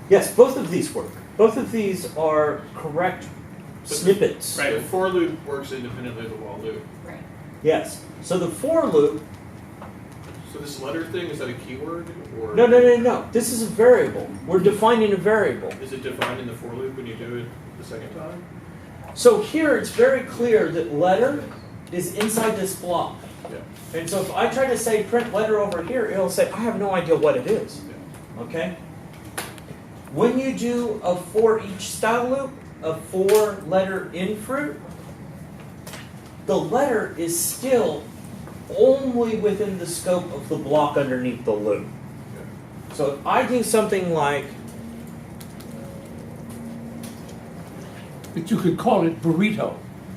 Yes, both of these work. Both of these are correct snippets. Right, the for loop works independently of the while loop. Right. Yes. So the for loop, So this letter thing, is that a keyword or? no. This is a variable. We're defining a variable. Is it defined in the for loop when you do it the second time? So here it's very clear that letter is inside this block. Yeah. And so if I try to say print letter over here, it'll say, I have no idea what it is. Okay? When you do a for each style loop, a for letter in fruit, the letter is still only within the scope of the block underneath the loop. So if I do something like, But you could call it burrito,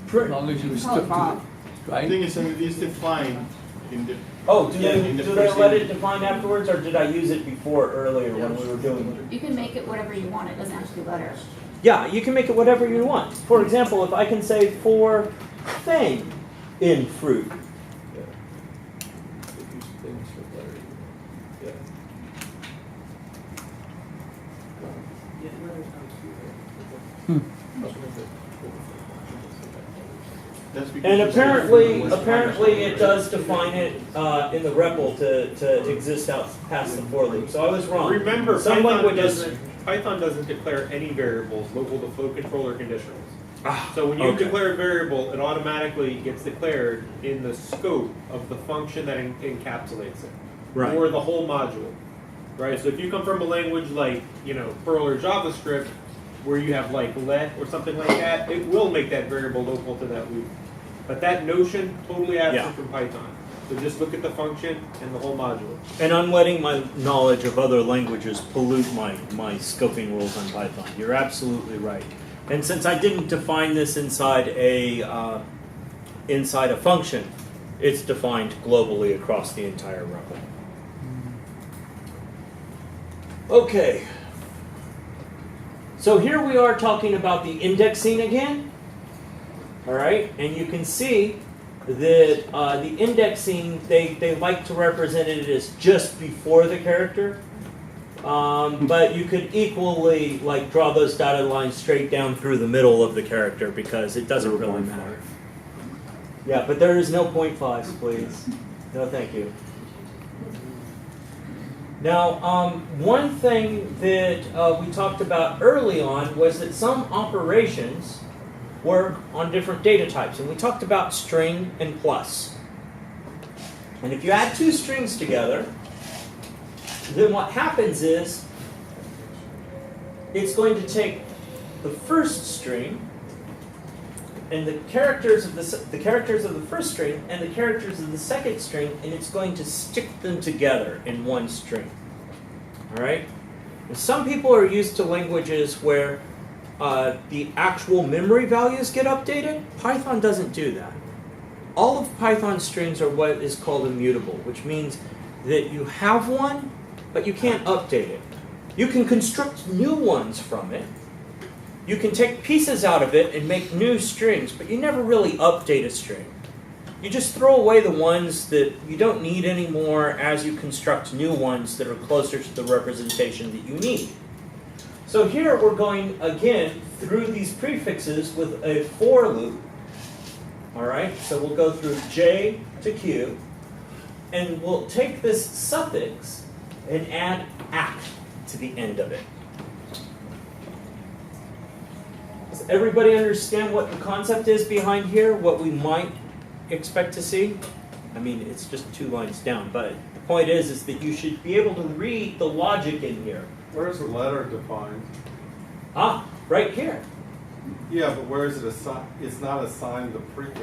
as long as you Call stuck it to Bob. it, The right? thing is, I mean, it's defined in the. oh, do Yeah, they, in the do they first let image. it define afterwards, or did I use it before earlier when we were doing it? You can make it whatever you want, it doesn't have to be letters. Yeah, you can make it whatever you want. For example, if I can say for thing in fruit. That's because And it's defined apparently it does define it in the REPL to exist out past the for loop. So I was wrong. Remember, Some languages. Python doesn't declare any variables local to flow control or conditionals. Ah, So when you okay. declare a variable, it automatically gets declared in the scope of the function that encapsulates it, Right. or the whole module, right? So if you come from a language like Perl or JavaScript, where you have like let or something like that, it will make that variable local to that loop. But that notion totally absent Yeah. from Python. So just look at the function and the whole module. And I'm letting my knowledge of other languages pollute my scoping rules on Python. You're absolutely right. And since I didn't define this inside a function, it's defined globally across the entire REPL. Okay. So here we are talking about the indexing again. All right, and you can see that the indexing, they like to represent it as just before the character, but you could equally like draw those dotted lines straight down through the middle of the character because it doesn't really matter. Yeah, but there is no 0.5s, please. No, thank you. Now, one thing that we talked about early on was that some operations work on different data types, and we talked about string and plus. And if you add two strings together, then what happens is it's going to take the first string and the characters of the first string and the characters of the second string, and it's going to stick them together in one string. All right. And some people are used to languages where the actual memory values get updated. Python doesn't do that. All of Python strings are what is called immutable, which means that you have one, but you can't update it. You can construct new ones from it. You can take pieces out of it and make new strings, but you never really update a string. You just throw away the ones that you don't need anymore as you construct new ones that are closer to the representation that you need. So here we're going again through these prefixes with a for loop. All right, so we'll go through J to Q, and we'll take this suffix and add act to the end of it. Does everybody understand what the concept is behind here? What we might expect to see? I mean, it's just 2 lines down, but the point is that you should be able to read the logic in here. Where's the letter defined? Ah, right here. Yeah, but where is it assigned? It's not assigned the prefix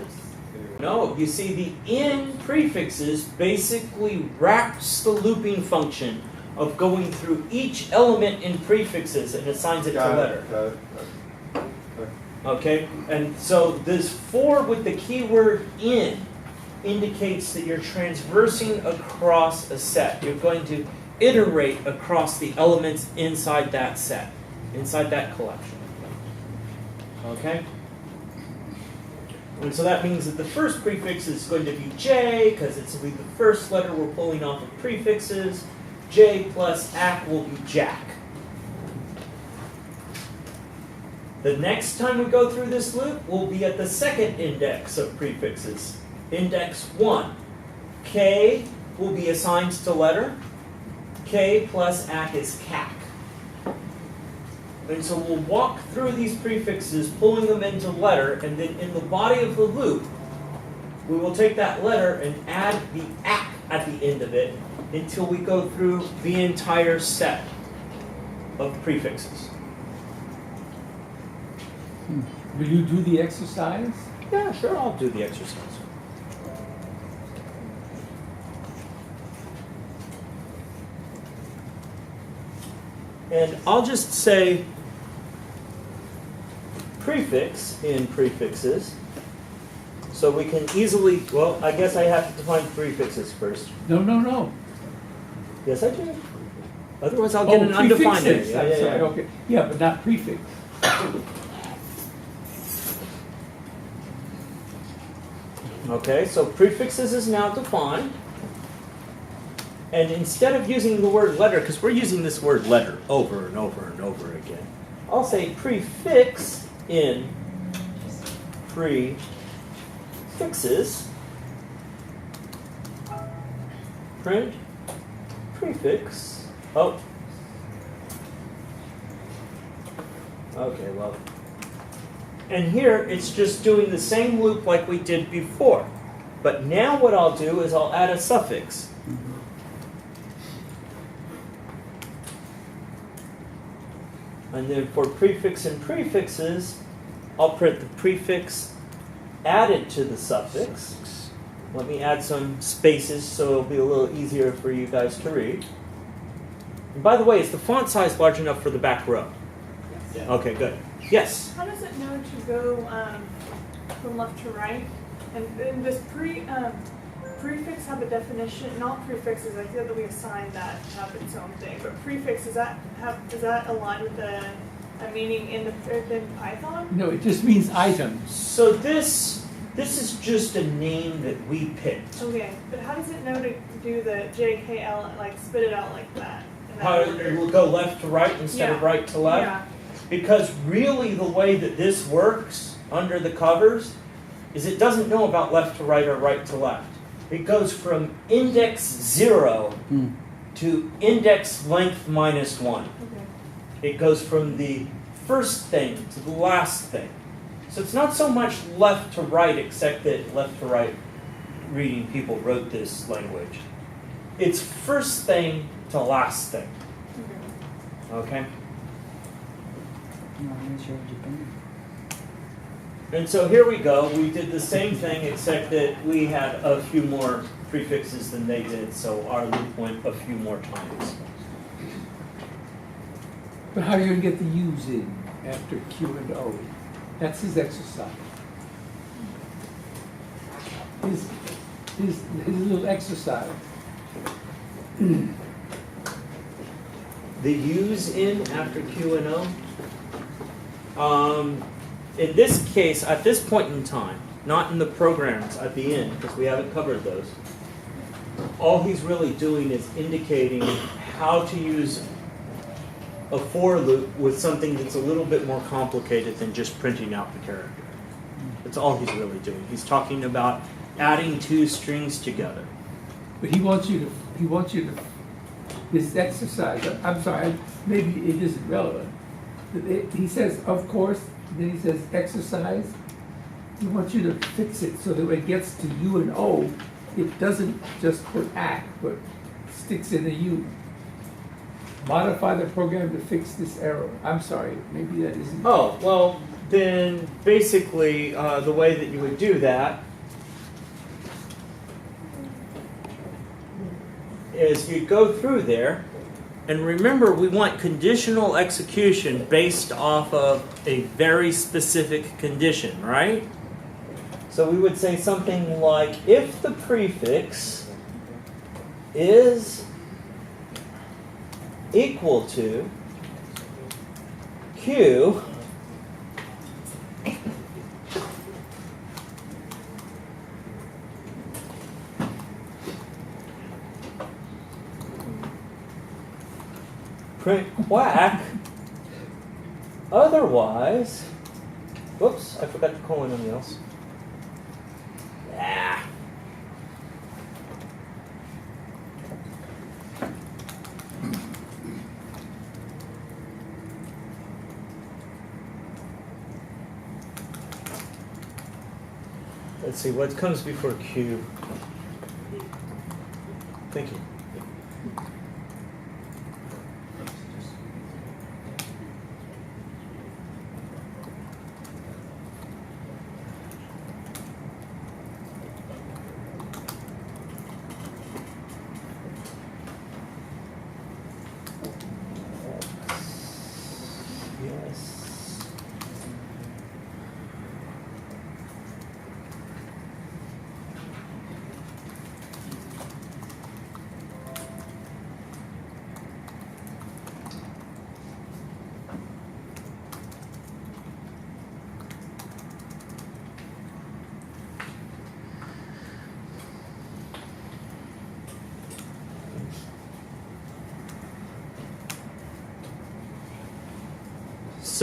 anywhere. No, you see the in prefixes basically wraps the looping function of going through each element in prefixes and assigns it to letter. Got it. Okay, and so this for with the keyword in indicates that you're transversing across a set. You're going to iterate across the elements inside that set, inside that collection. Okay? And so that means that the first prefix is going to be J, because it's the first letter we're pulling off of prefixes. J plus ack will be Jack. The next time we go through this loop, we'll be at the second index of prefixes index 1. K will be assigned to letter. K plus ACK is CAC. And so we'll walk through these prefixes, pulling them into letter, and then in the body of the loop, we will take that letter and add the ACK at the end of it until we go through the entire set of prefixes. Will you do the exercise? Yeah, sure, I'll do the exercise. And I'll just say prefix in prefixes, so we can easily, well, I guess I have to define prefixes first. No. Yes, I do. Otherwise, I'll get an undefined name. prefixes. I'm sorry, okay. Yeah, but not prefix. Okay, so prefixes is now defined. And instead of using the word letter, because we're using this word letter over and over and over again, I'll say prefix in prefixes. Print prefix. Oh. Okay, well. And here it's just doing the same loop like we did before. But now what I'll do is I'll add a suffix. And then for prefix and prefixes, I'll print the prefix added to the suffix. Let me add some spaces so it'll be a little easier for you guys to read. And by the way, is the font size large enough for the back row? Yes. Okay, good. Yes? How does it know to go from left to right? And then does prefix have a definition? Not prefixes, I feel that we assign that to have its own thing. But prefix, does that align with a meaning in Python? No, it just means items. So this is just a name that we picked. Okay, but how does it know to do the JKL, like spit it out like that? In that How order? it will go left to right instead of Yeah. right to left? Yeah. Because really the way that this works under the covers is it doesn't know about left to right or right to left. It goes from index 0 to index length -1. Okay. It goes from the first thing to the last thing. So it's not so much left to right, except that left to right reading people wrote this language. It's first thing to last thing. Okay? And so here we go. We did the same thing, except that we had a few more prefixes than they did, so our loop went a few more times. But how are you going to get the U's in after Q and O? That's his exercise. His little exercise. The U's in after Q and O? In this case, at this point in time, not in the programs at the end, because we haven't covered those, all he's really doing is indicating how to use a for loop with something that's a little bit more complicated than just printing out the character. That's all he's really doing. He's talking about adding two strings together. But he wants you to, this exercise, I'm sorry, maybe it isn't relevant. He says, of course, then he says exercise. He wants you to fix it so that when it gets to U and O, it doesn't just put ACK, but sticks in a U. Modify the program to fix this error. I'm sorry, maybe that isn't. Oh, well, then basically the way that you would do that is you go through there, and remember we want conditional execution based off of a very specific condition, right? So we would say something like, if the prefix is equal to Q, print quack, otherwise, whoops, I forgot to call anything else. let's see, what comes before Q? Thank you.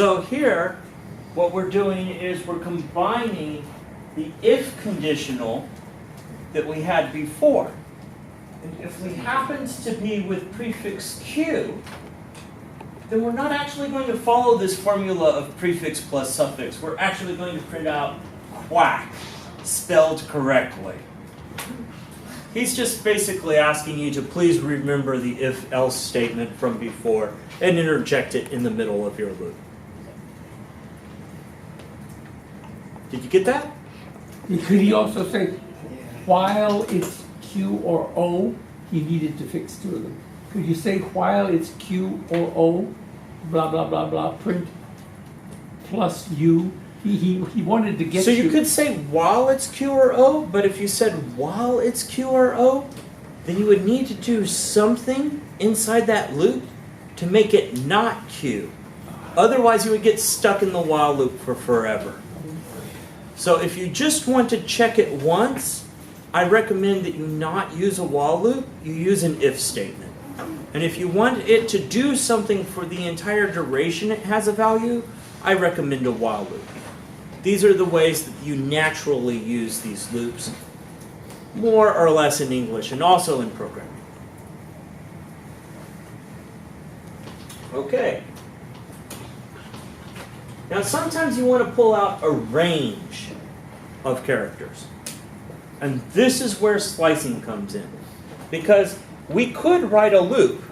So here, what we're doing is we're combining the if conditional that we had before. And if we happens to be with prefix Q, then we're not actually going to follow this formula of prefix plus suffix. We're actually going to print out quack, spelled correctly. He's just basically asking you to please remember the if-else statement from before and interject it in the middle of your loop. Did you get that? Could he also say, while it's Q or O, he needed to fix two of them? Could you say, while it's Q or O, blah, blah, blah, blah, print plus U? He wanted to get So you could say while it's Q or O, but if you said while it's Q or O, then you would need to do something inside that loop to make it not Q. Otherwise, you would get stuck in the while loop for forever. So if you just want to check it once, I recommend that you not use a while loop, you use an if statement. And if you want it to do something for the entire duration it has a value, I recommend a while loop. These are the ways that you naturally use these loops, more or less in English and also in programming. Okay. Now sometimes you want to pull out a range of characters. And this is where slicing comes in. Because we could write a loop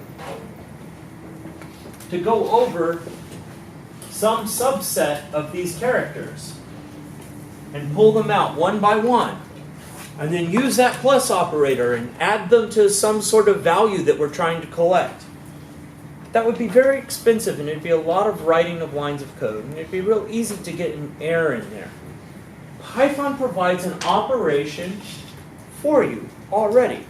to go over some subset of these characters and pull them out one by one. And then use that plus operator and add them to some sort of value that we're trying to collect. That would be very expensive and it'd be a lot of writing of lines of code and it'd be real easy to get an error in there. Python provides an operation for you already,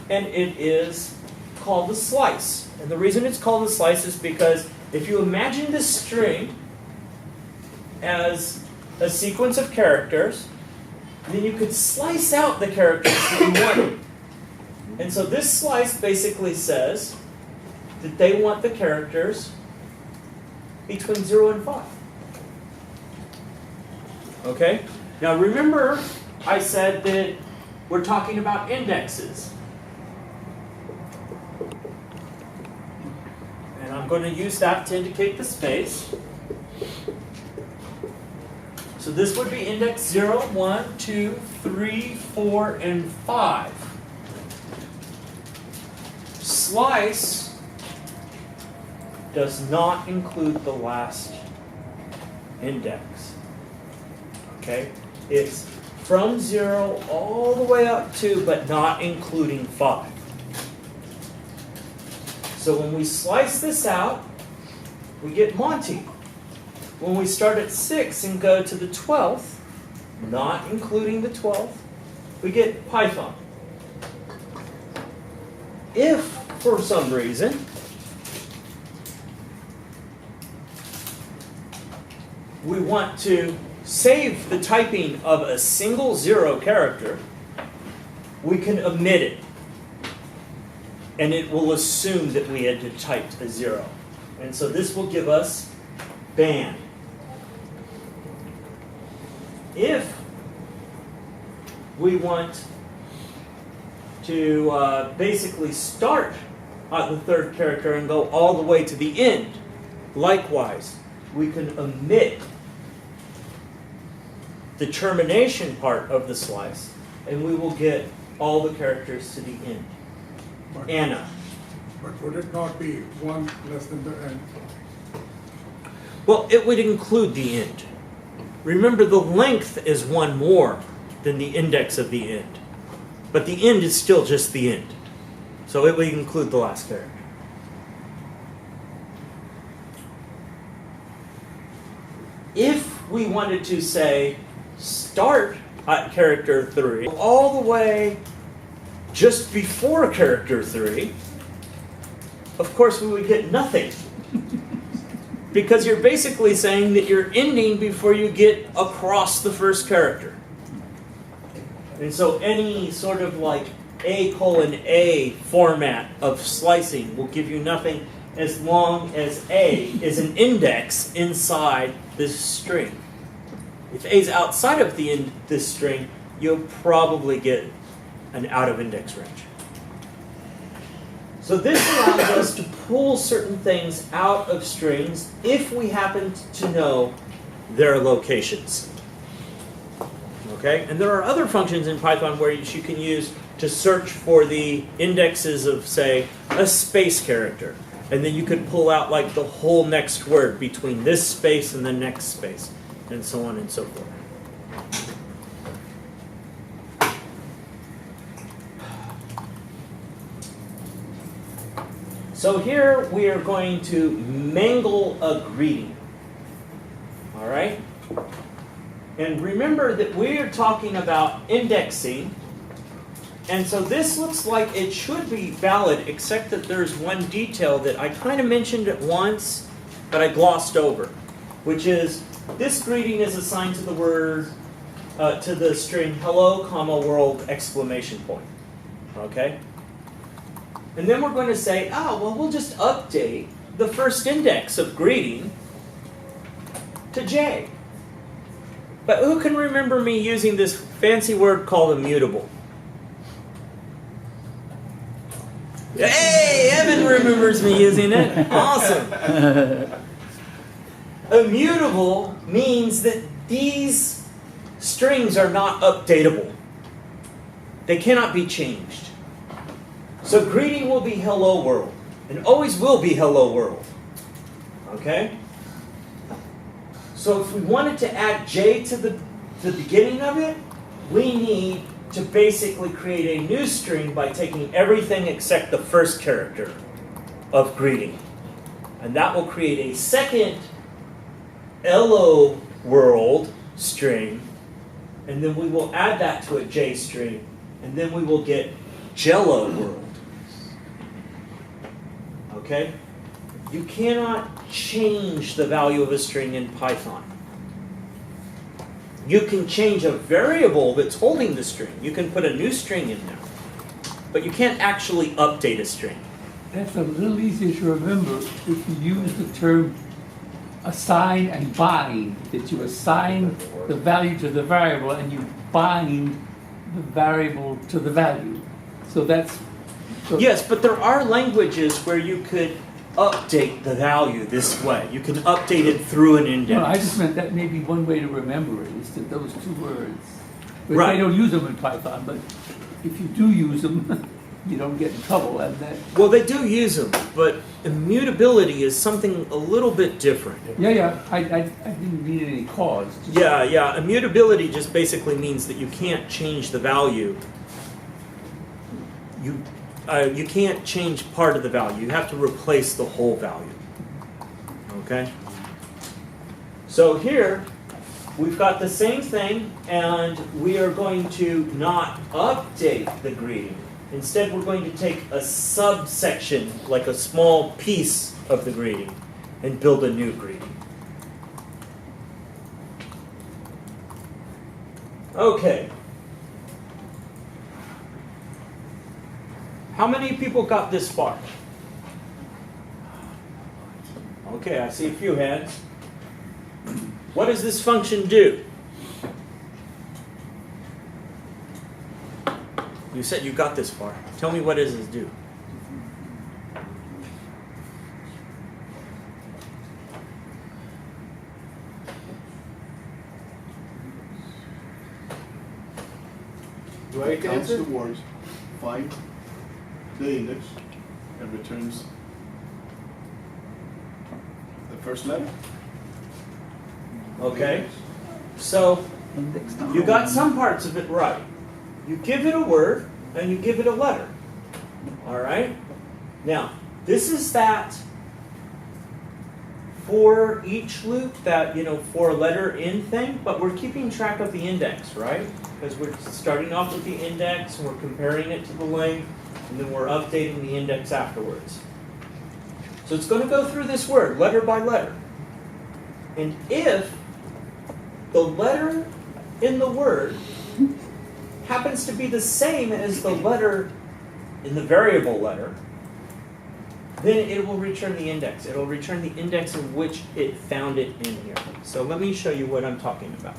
and it is called a slice. And the reason it's called a slice is because if you imagine this string as a sequence of characters, then you could slice out the characters that you wanted. And so this slice basically says that they want the characters between 0 and 5. Okay? Now remember, I said that we're talking about indexes. And I'm going to use that to indicate the space. So this would be index 0, 1, 2, 3, 4, and 5. Slice does not include the last index. Okay? It's from 0 all the way up to, but not including 5. So when we slice this out, we get Monty. When we start at 6 and go to the 12th, not including the 12th, we get Python. If, for some reason, we want to save the typing of a single 0 character, we can omit it. And it will assume that we had to type a 0. And so this will give us ban. If we want to basically start at the third character and go all the way to the end, likewise, we can omit the termination part of the slice, and we will get all the characters to the end. But- Anna. But would it not be one less than the end? Well, it would include the end. Remember, the length is one more than the index of the end. But the end is still just the end. So it would include the last character. If we wanted to say, start at character 3, all the way just before character 3, of course we would get nothing. Because you're basically saying that you're ending before you get across the first character. And so any sort of like A:A format of slicing will give you nothing as long as A is an index inside this string. If A is outside of this string, you'll probably get an out of index range. So this allows us to pull certain things out of strings if we happen to know their locations. Okay? And there are other functions in Python where you can use to search for the indexes of, say, a space character. And then you could pull out like the whole next word between this space and the next space, and so on and so forth. So here we are going to mangle a greeting. All right? And remember that we are talking about indexing. And so this looks like it should be valid, except that there's one detail that I kind of mentioned at once, but I glossed over, which is this greeting is assigned to the word, to the string hello, comma, world, exclamation point. Okay? And then we're going to say, oh, well, we'll just update the first index of greeting to J. But who can remember me using this fancy word called immutable? Hey, Evan remembers me using it. Awesome. Immutable means that these strings are not updatable. They cannot be changed. So greeting will be hello world, and always will be hello world. Okay? So if we wanted to add J to the beginning of it, we need to basically create a new string by taking everything except the first character of greeting. And that will create a second hello world string, and then we will add that to a J string, and then we will get Jello world. Okay? You cannot change the value of a string in Python. You can change a variable that's holding the string. You can put a new string in there. But you can't actually update a string. That's a little easier to remember if you use the term assign and bind, that you assign the value to the variable and you bind the variable to the value. So that's... Yes, but there are languages where you could update the value this way. You can update it through an index. No, I just meant that may be one way to remember it, is that those two words. But Right. they don't use them in Python, but if you do use them, you don't get in trouble. And that, Well, they do use them, but immutability is something a little bit different. yeah, I didn't need any cause. Yeah. Immutability just basically means that you can't change the value. You can't change part of the value. You have to replace the whole value. Okay? So here, we've got the same thing, and we are going to not update the greeting. Instead, we're going to take a subsection, like a small piece of the greeting, and build a new greeting. Okay. How many people got this far? Okay, I see a few hands. What does this function do? You said you got this far. Tell me, what does this do? Do I get to counts answer? the words, find the index, and returns the first letter. Okay? So, Index number you got one. some parts of it right. You give it a word, and you give it a letter. All right? Now, this is that for each loop, that, for letter in thing, but we're keeping track of the index, right? Because we're starting off with the index, and we're comparing it to the length, and then we're updating the index afterwards. So it's going to go through this word, letter by letter. And if the letter in the word happens to be the same as the letter in the variable letter, then it will return the index. It will return the index in which it found it in here. So let me show you what I'm talking about.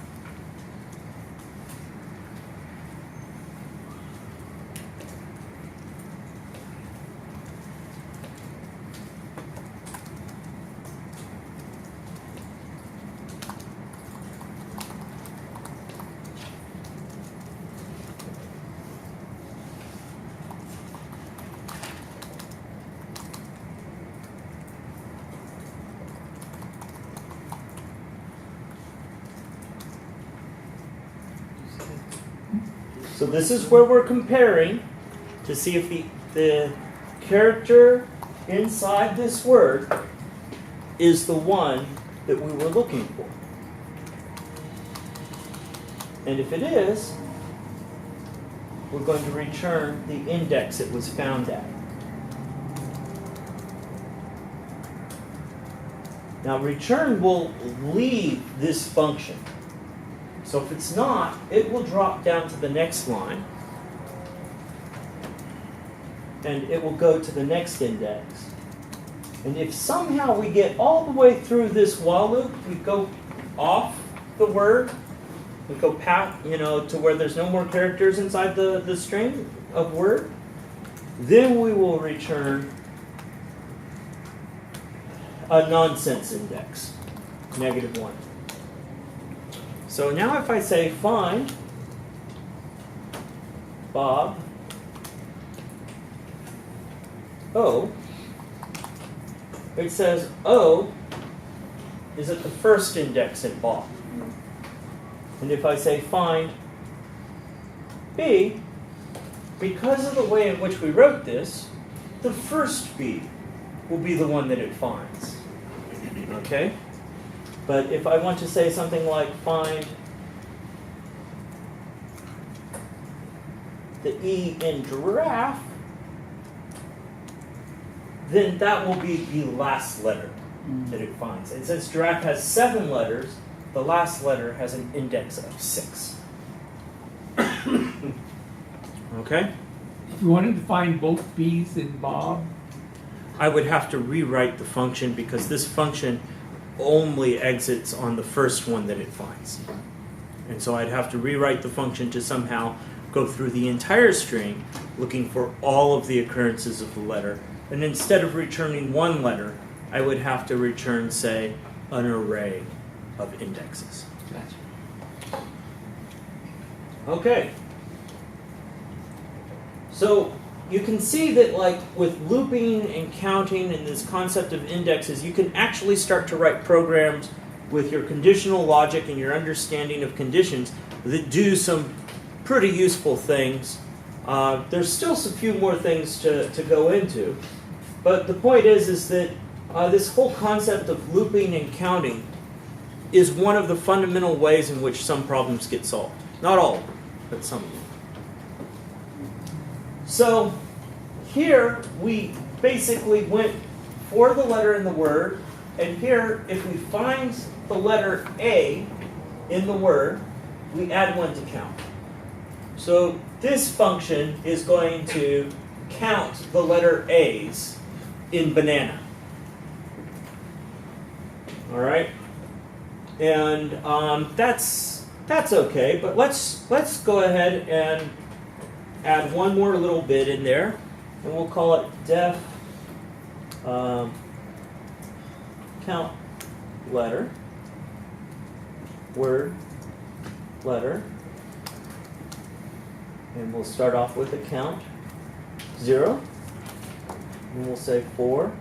So this is where we're comparing to see if the character inside this word is the one that we were looking for. And if it is, we're going to return the index it was found at. Now return will leave this function. So if it's not, it will drop down to the next line, and it will go to the next index. And if somehow we get all the way through this while loop, we go off the word, we go past, to where there's no more characters inside the string of word, then we will return a nonsense index, -1. So now if I say find Bob O, it says O is at the first index in Bob. And if I say find B, because of the way in which we wrote this, the first B will be the one that it finds. Okay? But if I want to say something like find the E in giraffe, then that will be the last letter that it finds. And since giraffe has 7 letters, the last letter has an index of 6. Okay? If you wanted to find both B's in Bob, I would have to rewrite the function because this function only exits on the first one that it finds. And so I'd have to rewrite the function to somehow go through the entire string looking for all of the occurrences of the letter. And instead of returning one letter, I would have to return, say, an array of indexes. Okay. So you can see that, like, with looping and counting and this concept of indexes, you can actually start to write programs with your conditional logic and your understanding of conditions that do some pretty useful things. There's still a few more things to go into, but the point is that this whole concept of looping and counting is one of the fundamental ways in which some problems get solved. Not all of them, but some of them. So here we basically went for the letter in the word, and here if we find the letter A in the word, we add 1 to count. So this function is going to count the letter A's in banana. All right, and that's okay. But let's go ahead and add one more little bit in there, and we'll call it def count letter, word, letter, And we'll start off with a count, 0. And we'll say 4.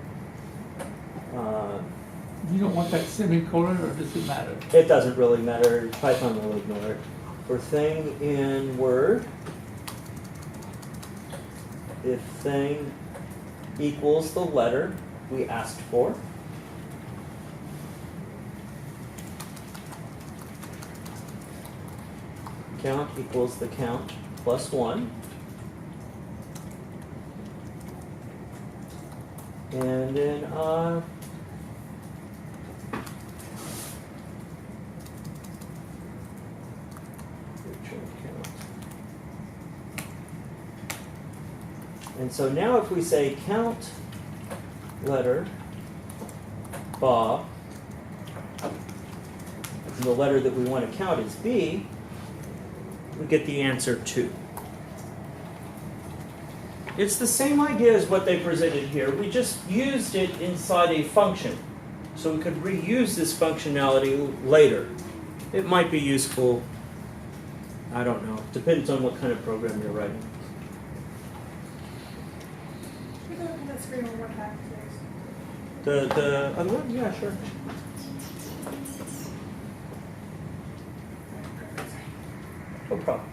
You don't want that semicolon, or does it matter? It doesn't really matter. Python will ignore it. For thing in Word, if thing equals the letter we asked for, count equals the count plus 1. And then and so now if we say count letter Bob, and the letter that we want to count is B, we get the answer 2. It's the same idea as what they presented here. We just used it inside a function. So we could reuse this functionality later. It might be useful, I don't know. Depends on what kind of program you're writing. Can you go to the screen one more time, please? The other one? Yeah, sure. No problem.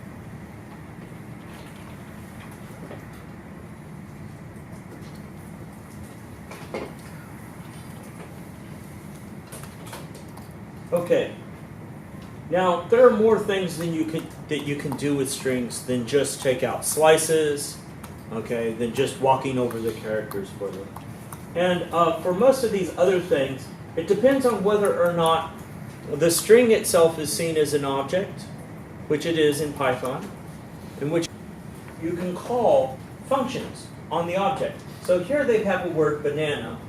Okay. Now there are more things that you can do with strings than just take out slices, okay, than just walking over the characters for them. And for most of these other things, it depends on whether or not the string itself is seen as an object, which it is in Python, in which you can call functions on the object. So here they have a word banana,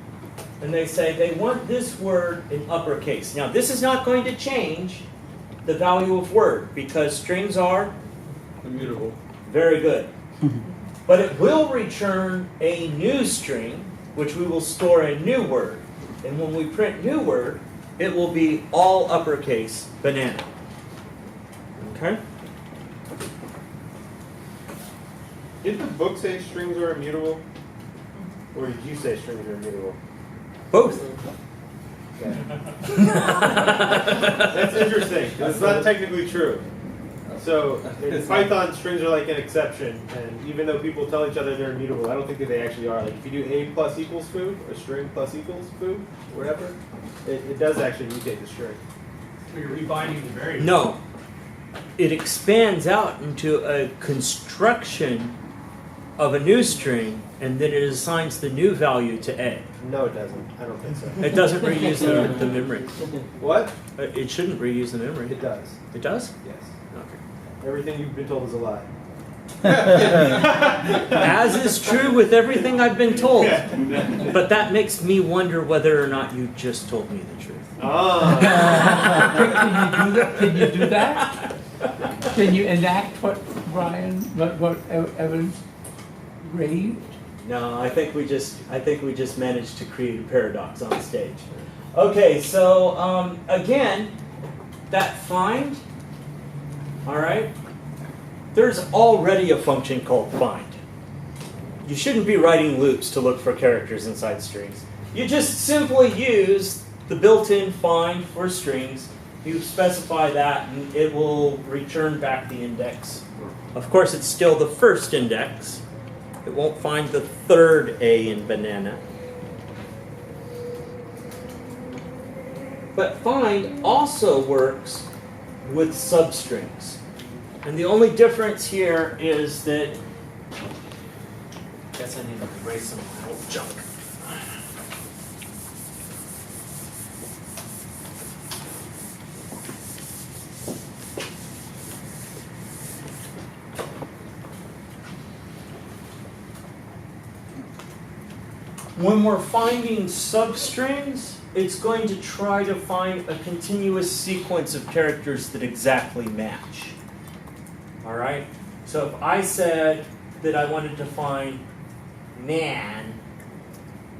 and they say they want this word in uppercase. Now this is not going to change the value of word because strings are Immutable. very good. But it will return a new string, which we will store a new word. And when we print new word, it will be all uppercase banana. Okay? Did the book say strings are immutable? Or did you say strings are immutable? Both. Okay. That's interesting. It's not technically true. So in Python, strings are like an exception, and even though people tell each other they're immutable, I don't think that they actually are. Like if you do a plus equals foo, or string plus equals foo, whatever, it does actually mutate the string. So you're rebinding the variable. No. It expands out into a construction of a new string, and then it assigns the new value to A. No, it doesn't. I don't think so. It doesn't reuse the memory. What? It shouldn't reuse the memory. It does. It does? Yes. Okay. Everything you've been told is a lie. As is true with everything I've been told. But that makes me wonder whether or not you just told me the truth. Ah. Can you do that? Can you do that? Can you enact what Brian, what Evans raved? No, I think we just managed to create a paradox on stage. Okay, so again, that find, all right, there's already a function called find. You shouldn't be writing loops to look for characters inside strings. You just simply use the built-in find for strings. You specify that and it will return back the index. Of course, it's still the first index. It won't find the third A in banana. But find also works with substrings. And the only difference here is that, I guess I need to erase some of my old junk. When we're finding substrings, it's going to try to find a continuous sequence of characters that exactly match. All right? So if I said that I wanted to find nan,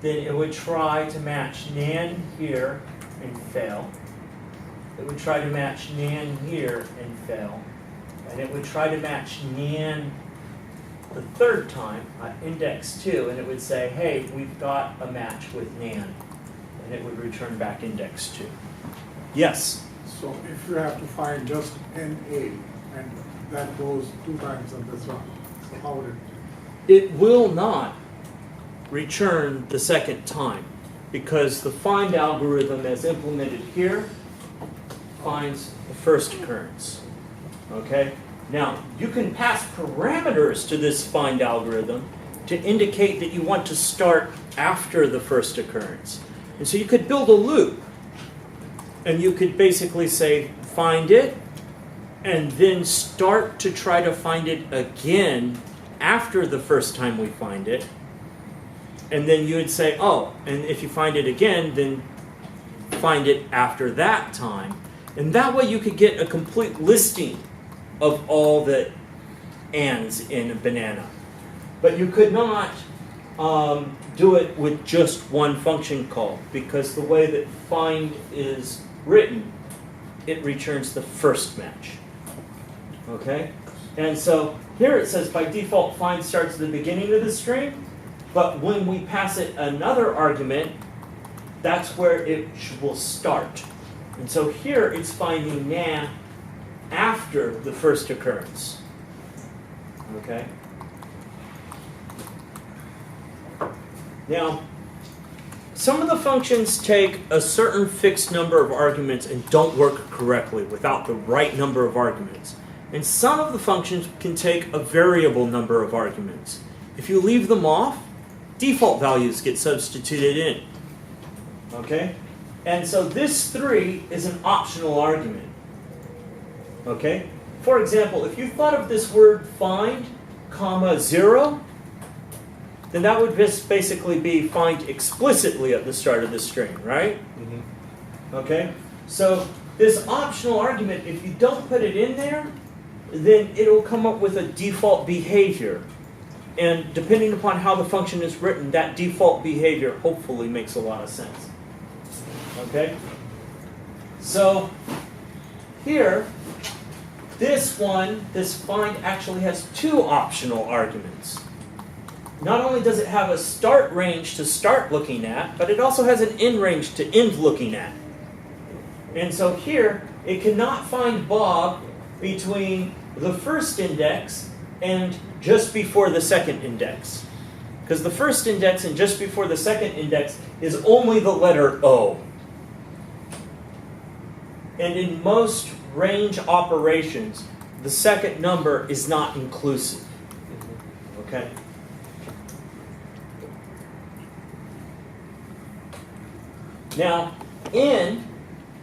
then it would try to match nan here and fail. It would try to match nan here and fail. and it would try to match nan the third time at index 2, and it would say, hey, we've got a match with nan, and it would return back index 2. Yes? So if you have to find just NA, and that goes 2 times on this one, so how would it? It will not return the second time, because the find algorithm as implemented here finds the first occurrence. Okay? Now, you can pass parameters to this find algorithm to indicate that you want to start after the first occurrence. And so you could build a loop, and you could basically say, find it, and then start to try to find it again after the first time we find it. And then you would say, oh, and if you find it again, then find it after that time. And that way you could get a complete listing of all the ands in a banana. But you could not do it with just one function call, because the way that find is written, it returns the first match. Okay? And so here it says by default find starts at the beginning of the string, but when we pass it another argument, that's where it will start. And so here it's finding nan after the first occurrence. Okay? Now, some of the functions take a certain fixed number of arguments and don't work correctly without the right number of arguments. And some of the functions can take a variable number of arguments. If you leave them off, default values get substituted in. Okay? And so this 3 is an optional argument. Okay? For example, if you thought of this word find, comma 0, then that would just basically be find explicitly at the start of the string, right? Mm-hmm. Okay? So this optional argument, if you don't put it in there, then it'll come up with a default behavior. And depending upon how the function is written, that default behavior hopefully makes a lot of sense. Okay? So here, this one, this find actually has 2 optional arguments. Not only does it have a start range to start looking at, but it also has an end range to end looking at. And so here, it cannot find Bob between the first index and just before the second index. Because the first index and just before the second index is only the letter O. And in most range operations, the second number is not inclusive. Okay? Now, in,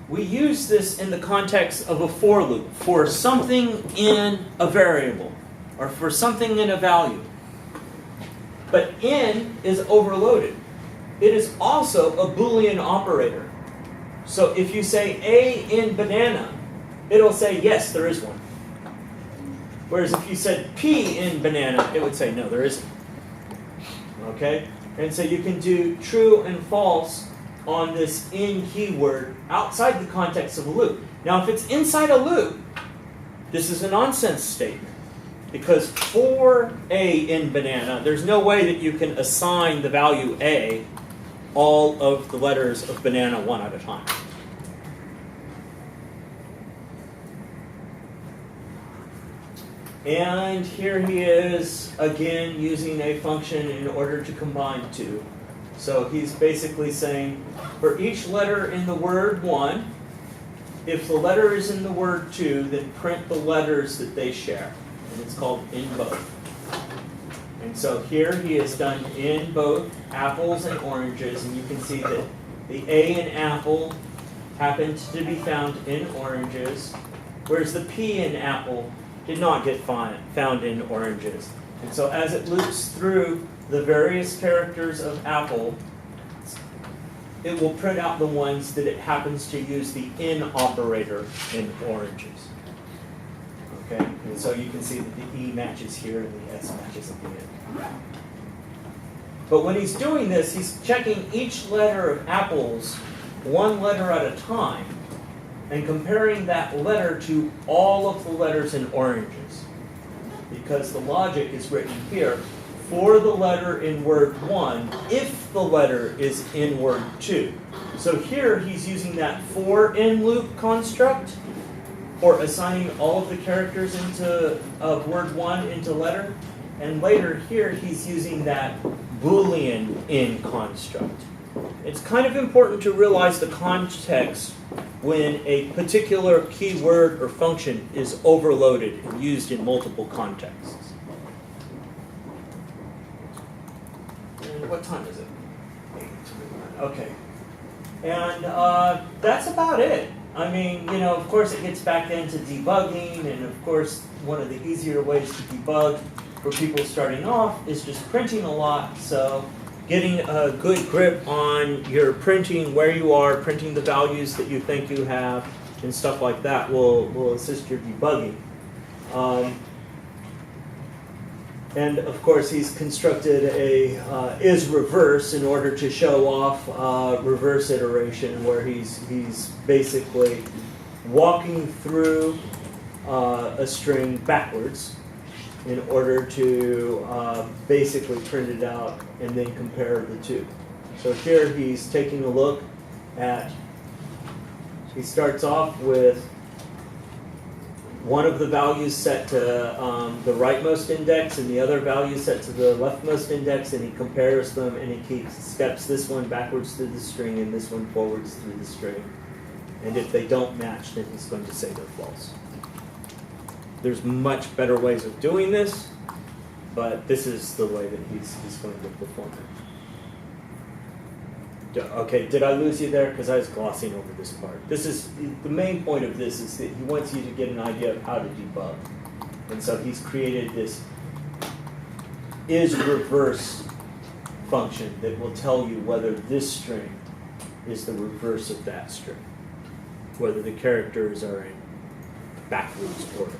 we use this in the context of a for loop for something in a variable or for something in a value. But in is overloaded. It is also a Boolean operator. So if you say A in banana, it'll say yes, there is one. Whereas if you said P in banana, it would say no, there isn't. Okay? And so you can do true and false on this in keyword outside the context of a loop. Now, if it's inside a loop, this is a nonsense statement. Because for A in banana, there's no way that you can assign the value A all of the letters of banana one at a time. And here he is, again, using a function in order to combine 2. So he's basically saying, for each letter in the word 1, if the letter is in the word 2, then print the letters that they share. And it's called in both. And so here he has done in both apples and oranges, and you can see that the A in apple happened to be found in oranges, whereas the P in apple did not get found in oranges. And so as it loops through the various characters of apple, it will print out the ones that it happens to use the in operator in oranges. Okay, and so you can see that the E matches here and the S matches at the end. But when he's doing this, he's checking each letter of apples one letter at a time. and comparing that letter to all of the letters in oranges. Because the logic is written here for the letter in word 1 if the letter is in word 2. So here he's using that for in loop construct, or assigning all of the characters of word 1 into letter. And later here he's using that Boolean in construct. It's kind of important to realize the context when a particular keyword or function is overloaded and used in multiple contexts. And what time is it? 8:29. Okay. And that's about it. I mean, you know, of course it gets back into debugging, and of course one of the easier ways to debug for people starting off is just printing a lot. So getting a good grip on your printing, where you are, printing the values that you think you have, and stuff like that will assist your debugging. And of course he's constructed a is reverse in order to show off reverse iteration, where he's basically walking through a string backwards in order to basically print it out and then compare the two. So here he's taking a look at, he starts off with one of the values set to the rightmost index and the other value set to the leftmost index, and he compares them, and he steps this one backwards through the string and this one forwards through the string. And if they don't match, then he's going to say they're false. There's much better ways of doing this, but this is the way that he's going to perform it. Okay, did I lose you there? Because I was glossing over this part. This is the main point of this, is that he wants you to get an idea of how to debug. And so he's created this is reverse function that will tell you whether this string is the reverse of that string, whether the characters are in backwards order.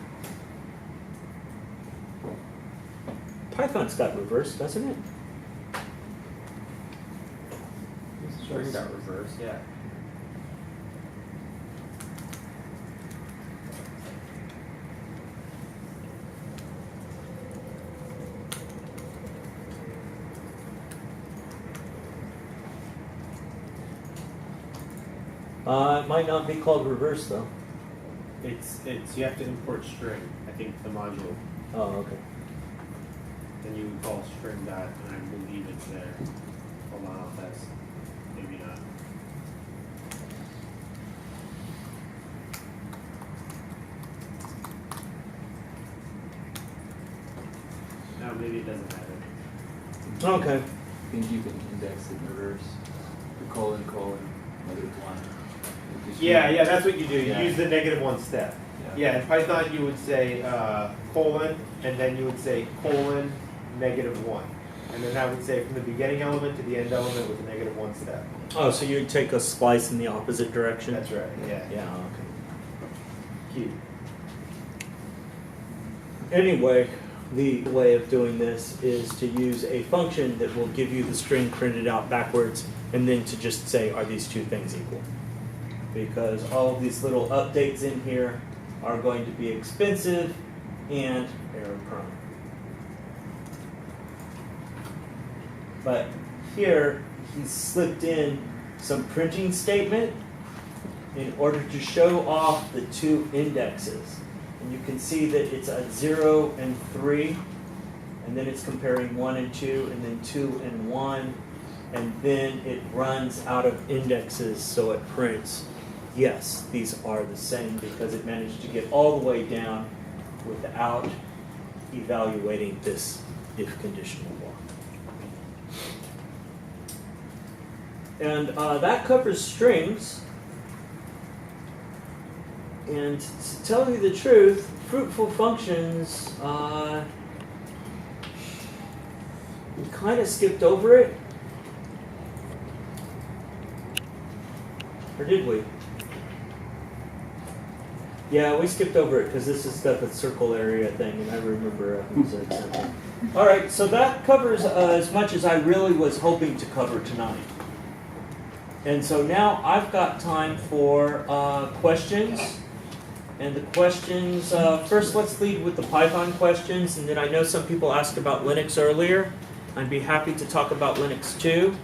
Python's got reverse, doesn't it? String got reverse, yeah. It might not be called reverse though. It's you have to import string. I think the module. Oh, okay. Then you would call string dot, and I believe it's there. Hold on, that's maybe not. No, maybe it doesn't have it. Okay. I think you can index it in reverse. The colon, -1. Yeah, that's what you do. You Yeah. use the -1 step. Yeah, in Python you would say colon, and then you would say colon -1. And then that would say from the beginning element to the end element with a -1 step. Oh, so you would take a splice in the opposite direction? That's right, yeah. Yeah, okay. Cute. Anyway, the way of doing this is to use a function that will give you the string printed out backwards, and then to just say, are these two things equal? Because all of these little updates in here are going to be expensive and error prone. But here, he's slipped in some printing statement in order to show off the two indexes. And you can see that it's a 0 and 3, and then it's comparing 1 and 2, and then 2 and 1, and then it runs out of indexes, so it prints, yes, these are the same, because it managed to get all the way down without evaluating this if conditional block. And that covers strings. And to tell you the truth, fruitful functions, we kind of skipped over it. Or did we? Yeah, we skipped over it because this is the circle area thing, and I remember it was an example. All right, so that covers as much as I really was hoping to cover tonight. And so now I've got time for questions. And the questions, first let's lead with the Python questions, and then I know some people asked about Linux earlier. I'd be happy to talk about Linux too,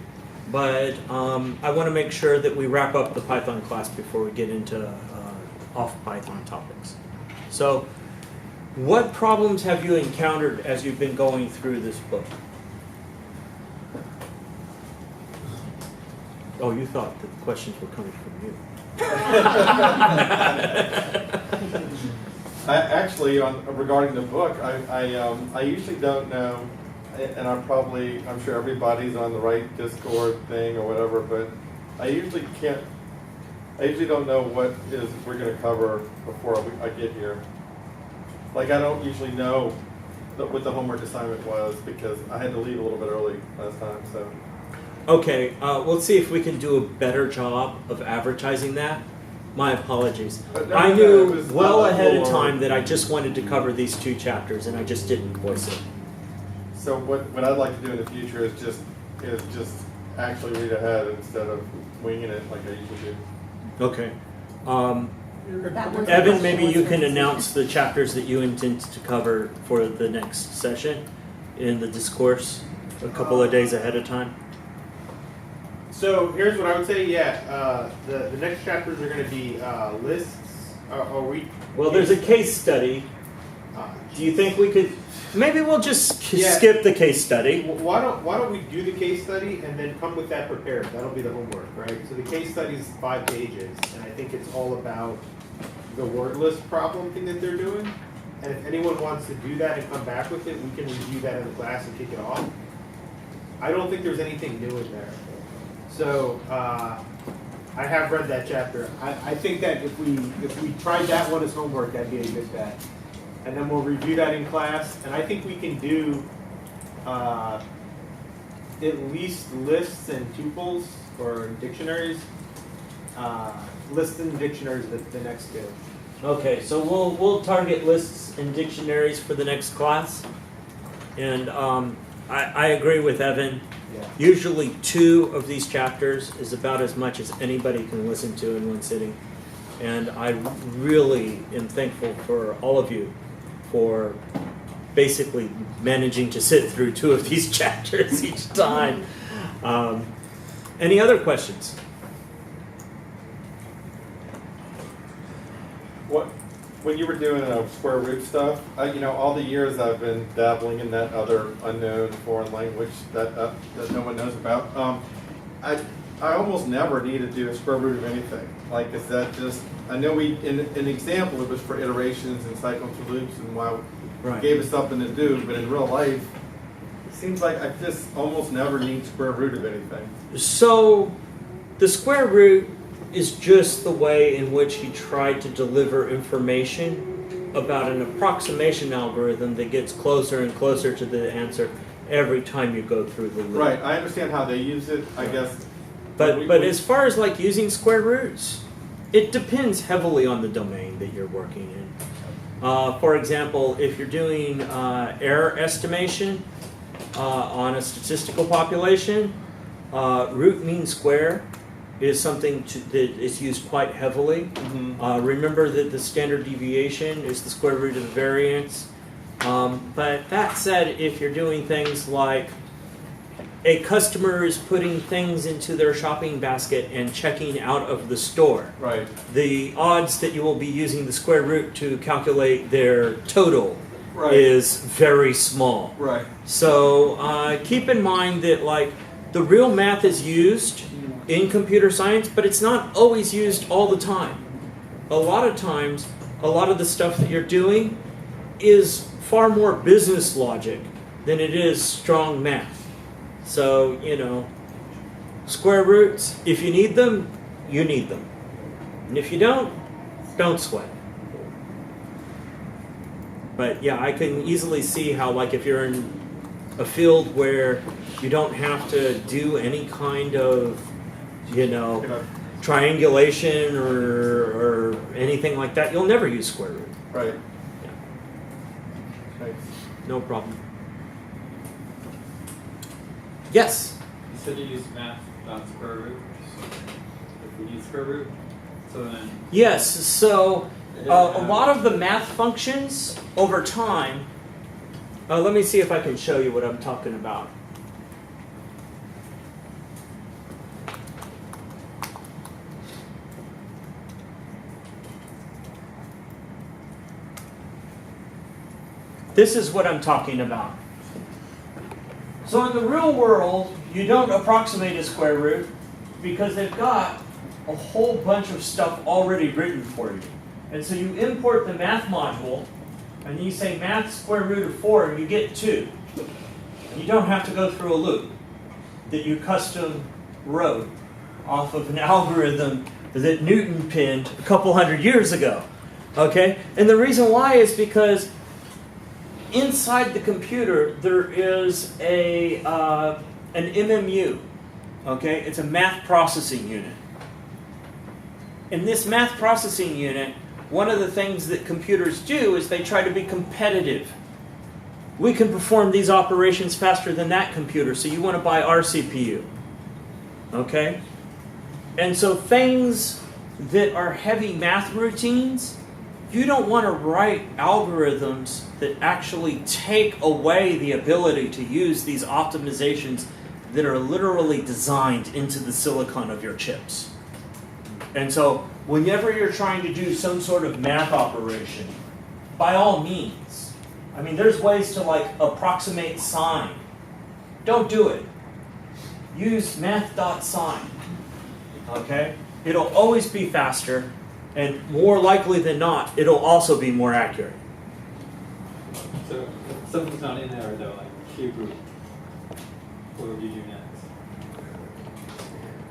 but I want to make sure that we wrap up the Python class before we get into off Python topics. So, what problems have you encountered as you've been going through this book? Oh, you thought the questions were coming from you. Regarding the book, I usually don't know, and I'm sure everybody's on the right Discord thing or whatever, but I usually don't know what we're going to cover before I get here. Like, I don't usually know what the homework assignment was because I had to leave a little bit early last time, so. Okay, let's see if we can do a better job of advertising that. My apologies. I knew well ahead of time that I just wanted to cover these 2 chapters, and I just didn't voice it. So what I'd like to do in the future is just actually read ahead instead of winging it like I usually do. Okay. Evan, maybe you can announce the chapters that you intend to cover for the next session in the discourse a couple of days ahead of time. So here's what I would say. Yeah, the next chapters are going to be lists. Well, there's a case study. Do you think we could? Maybe we'll just skip the case study. Why don't we do the case study and then come with that prepared? That'll be the homework, right? So the case study is 5 pages, and I think it's all about the word list problem thing that they're doing. And if anyone wants to do that and come back with it, we can review that in the class and kick it off. I don't think there's anything new in there. So I have read that chapter. I think that if we tried that one as homework, that'd be a good bet. And then we'll review that in class. And I think we can do at least lists and tuples or dictionaries. Lists and dictionaries the next 2. Okay, so we'll target lists and dictionaries for the next class. And I agree with Evan. Yeah. Usually 2 of these chapters is about as much as anybody can listen to in one sitting. And I really am thankful for all of you for basically managing to sit through 2 of these chapters each time. Any other questions? When you were doing square root stuff, all the years I've been dabbling in that other unknown foreign language that no one knows about, I almost never need to do a square root of anything. Like, is that just? I know in an example it was for iterations and cycling through loops and while it gave us something to do, but in real life, it seems like I just almost never need square root of anything. So, the square root is just the way in which he tried to deliver information about an approximation algorithm that gets closer and closer to the answer every time you go through the loop. Right, I understand how they use it, I guess. But as far as like using square roots, it depends heavily on the domain that you're working in. For example, if you're doing error estimation on a statistical population, root mean square is something that is used quite heavily. Mm-hmm. Remember that the standard deviation is the square root of the variance. But that said, if you're doing things like a customer is putting things into their shopping basket and checking out of the store, right, the odds that you will be using the square root to calculate their total is very small. Right. So keep in mind that like the real math is used in computer science, but it's not always used all the time. A lot of times, a lot of the stuff that you're doing is far more business logic than it is strong math. So, square roots, if you need them, you need them. And if you don't sweat. But yeah, I can easily see how, like, if you're in a field where you don't have to do any kind of triangulation or anything like that, you'll never use square root. Right. Yeah. Thanks. No problem. Yes? You said you use math, not square root. We need square root. So then. Yes, so a lot of the math functions over time, let me see if I can show you what I'm talking about. This is what I'm talking about. So in the real world, you don't approximate a square root because they've got a whole bunch of stuff already written for you. And so you import the math module, and you say math square root of 4, and you get 2. You don't have to go through a loop that you custom wrote off of an algorithm that Newton penned a couple hundred years ago. Okay? And the reason why is because inside the computer there is an MMU. Okay? It's a math processing unit. In this math processing unit, one of the things that computers do is they try to be competitive. We can perform these operations faster than that computer, so you want to buy our CPU. Okay? And so things that are heavy math routines, you don't want to write algorithms that actually take away the ability to use these optimizations that are literally designed into the silicon of your chips. And so whenever you're trying to do some sort of math operation, by all means, I mean, there's ways to like approximate sine. Don't do it. Use math.sine. Okay? It'll always be faster, and more likely than not, it'll also be more accurate. So if something's not in there though, like cube root, what would you do next?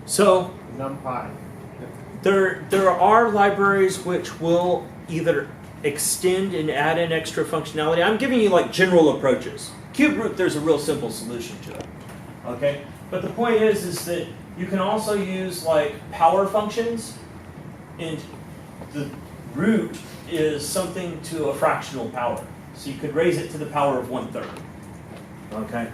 So NumPy. there are libraries which will either extend and add in extra functionality. I'm giving you like general approaches. Cube root, there's a real simple solution to it. Okay? But the point is that you can also use like power functions, and the root is something to a fractional power. So you could raise it to the power of 1/3. Okay?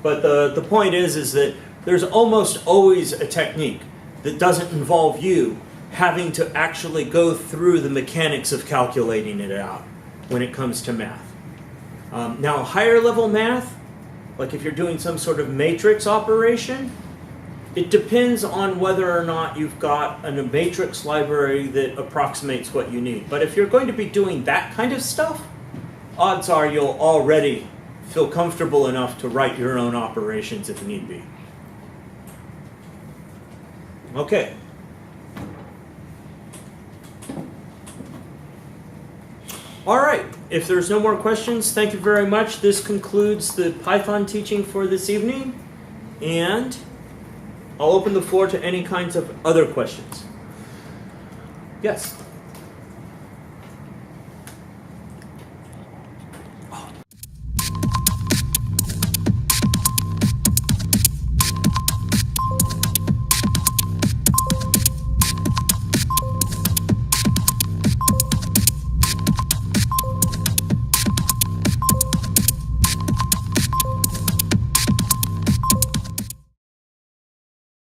But the point is that there's almost always a technique that doesn't involve you having to actually go through the mechanics of calculating it out when it comes to math. Now, higher level math, like if you're doing some sort of matrix operation, it depends on whether or not you've got a matrix library that approximates what you need. But if you're going to be doing that kind of stuff, odds are you'll already feel comfortable enough to write your own operations if need be. Okay. All right, if there's no more questions, thank you very much. This concludes the Python teaching for this evening, and I'll open the floor to any kinds of other questions. Yes?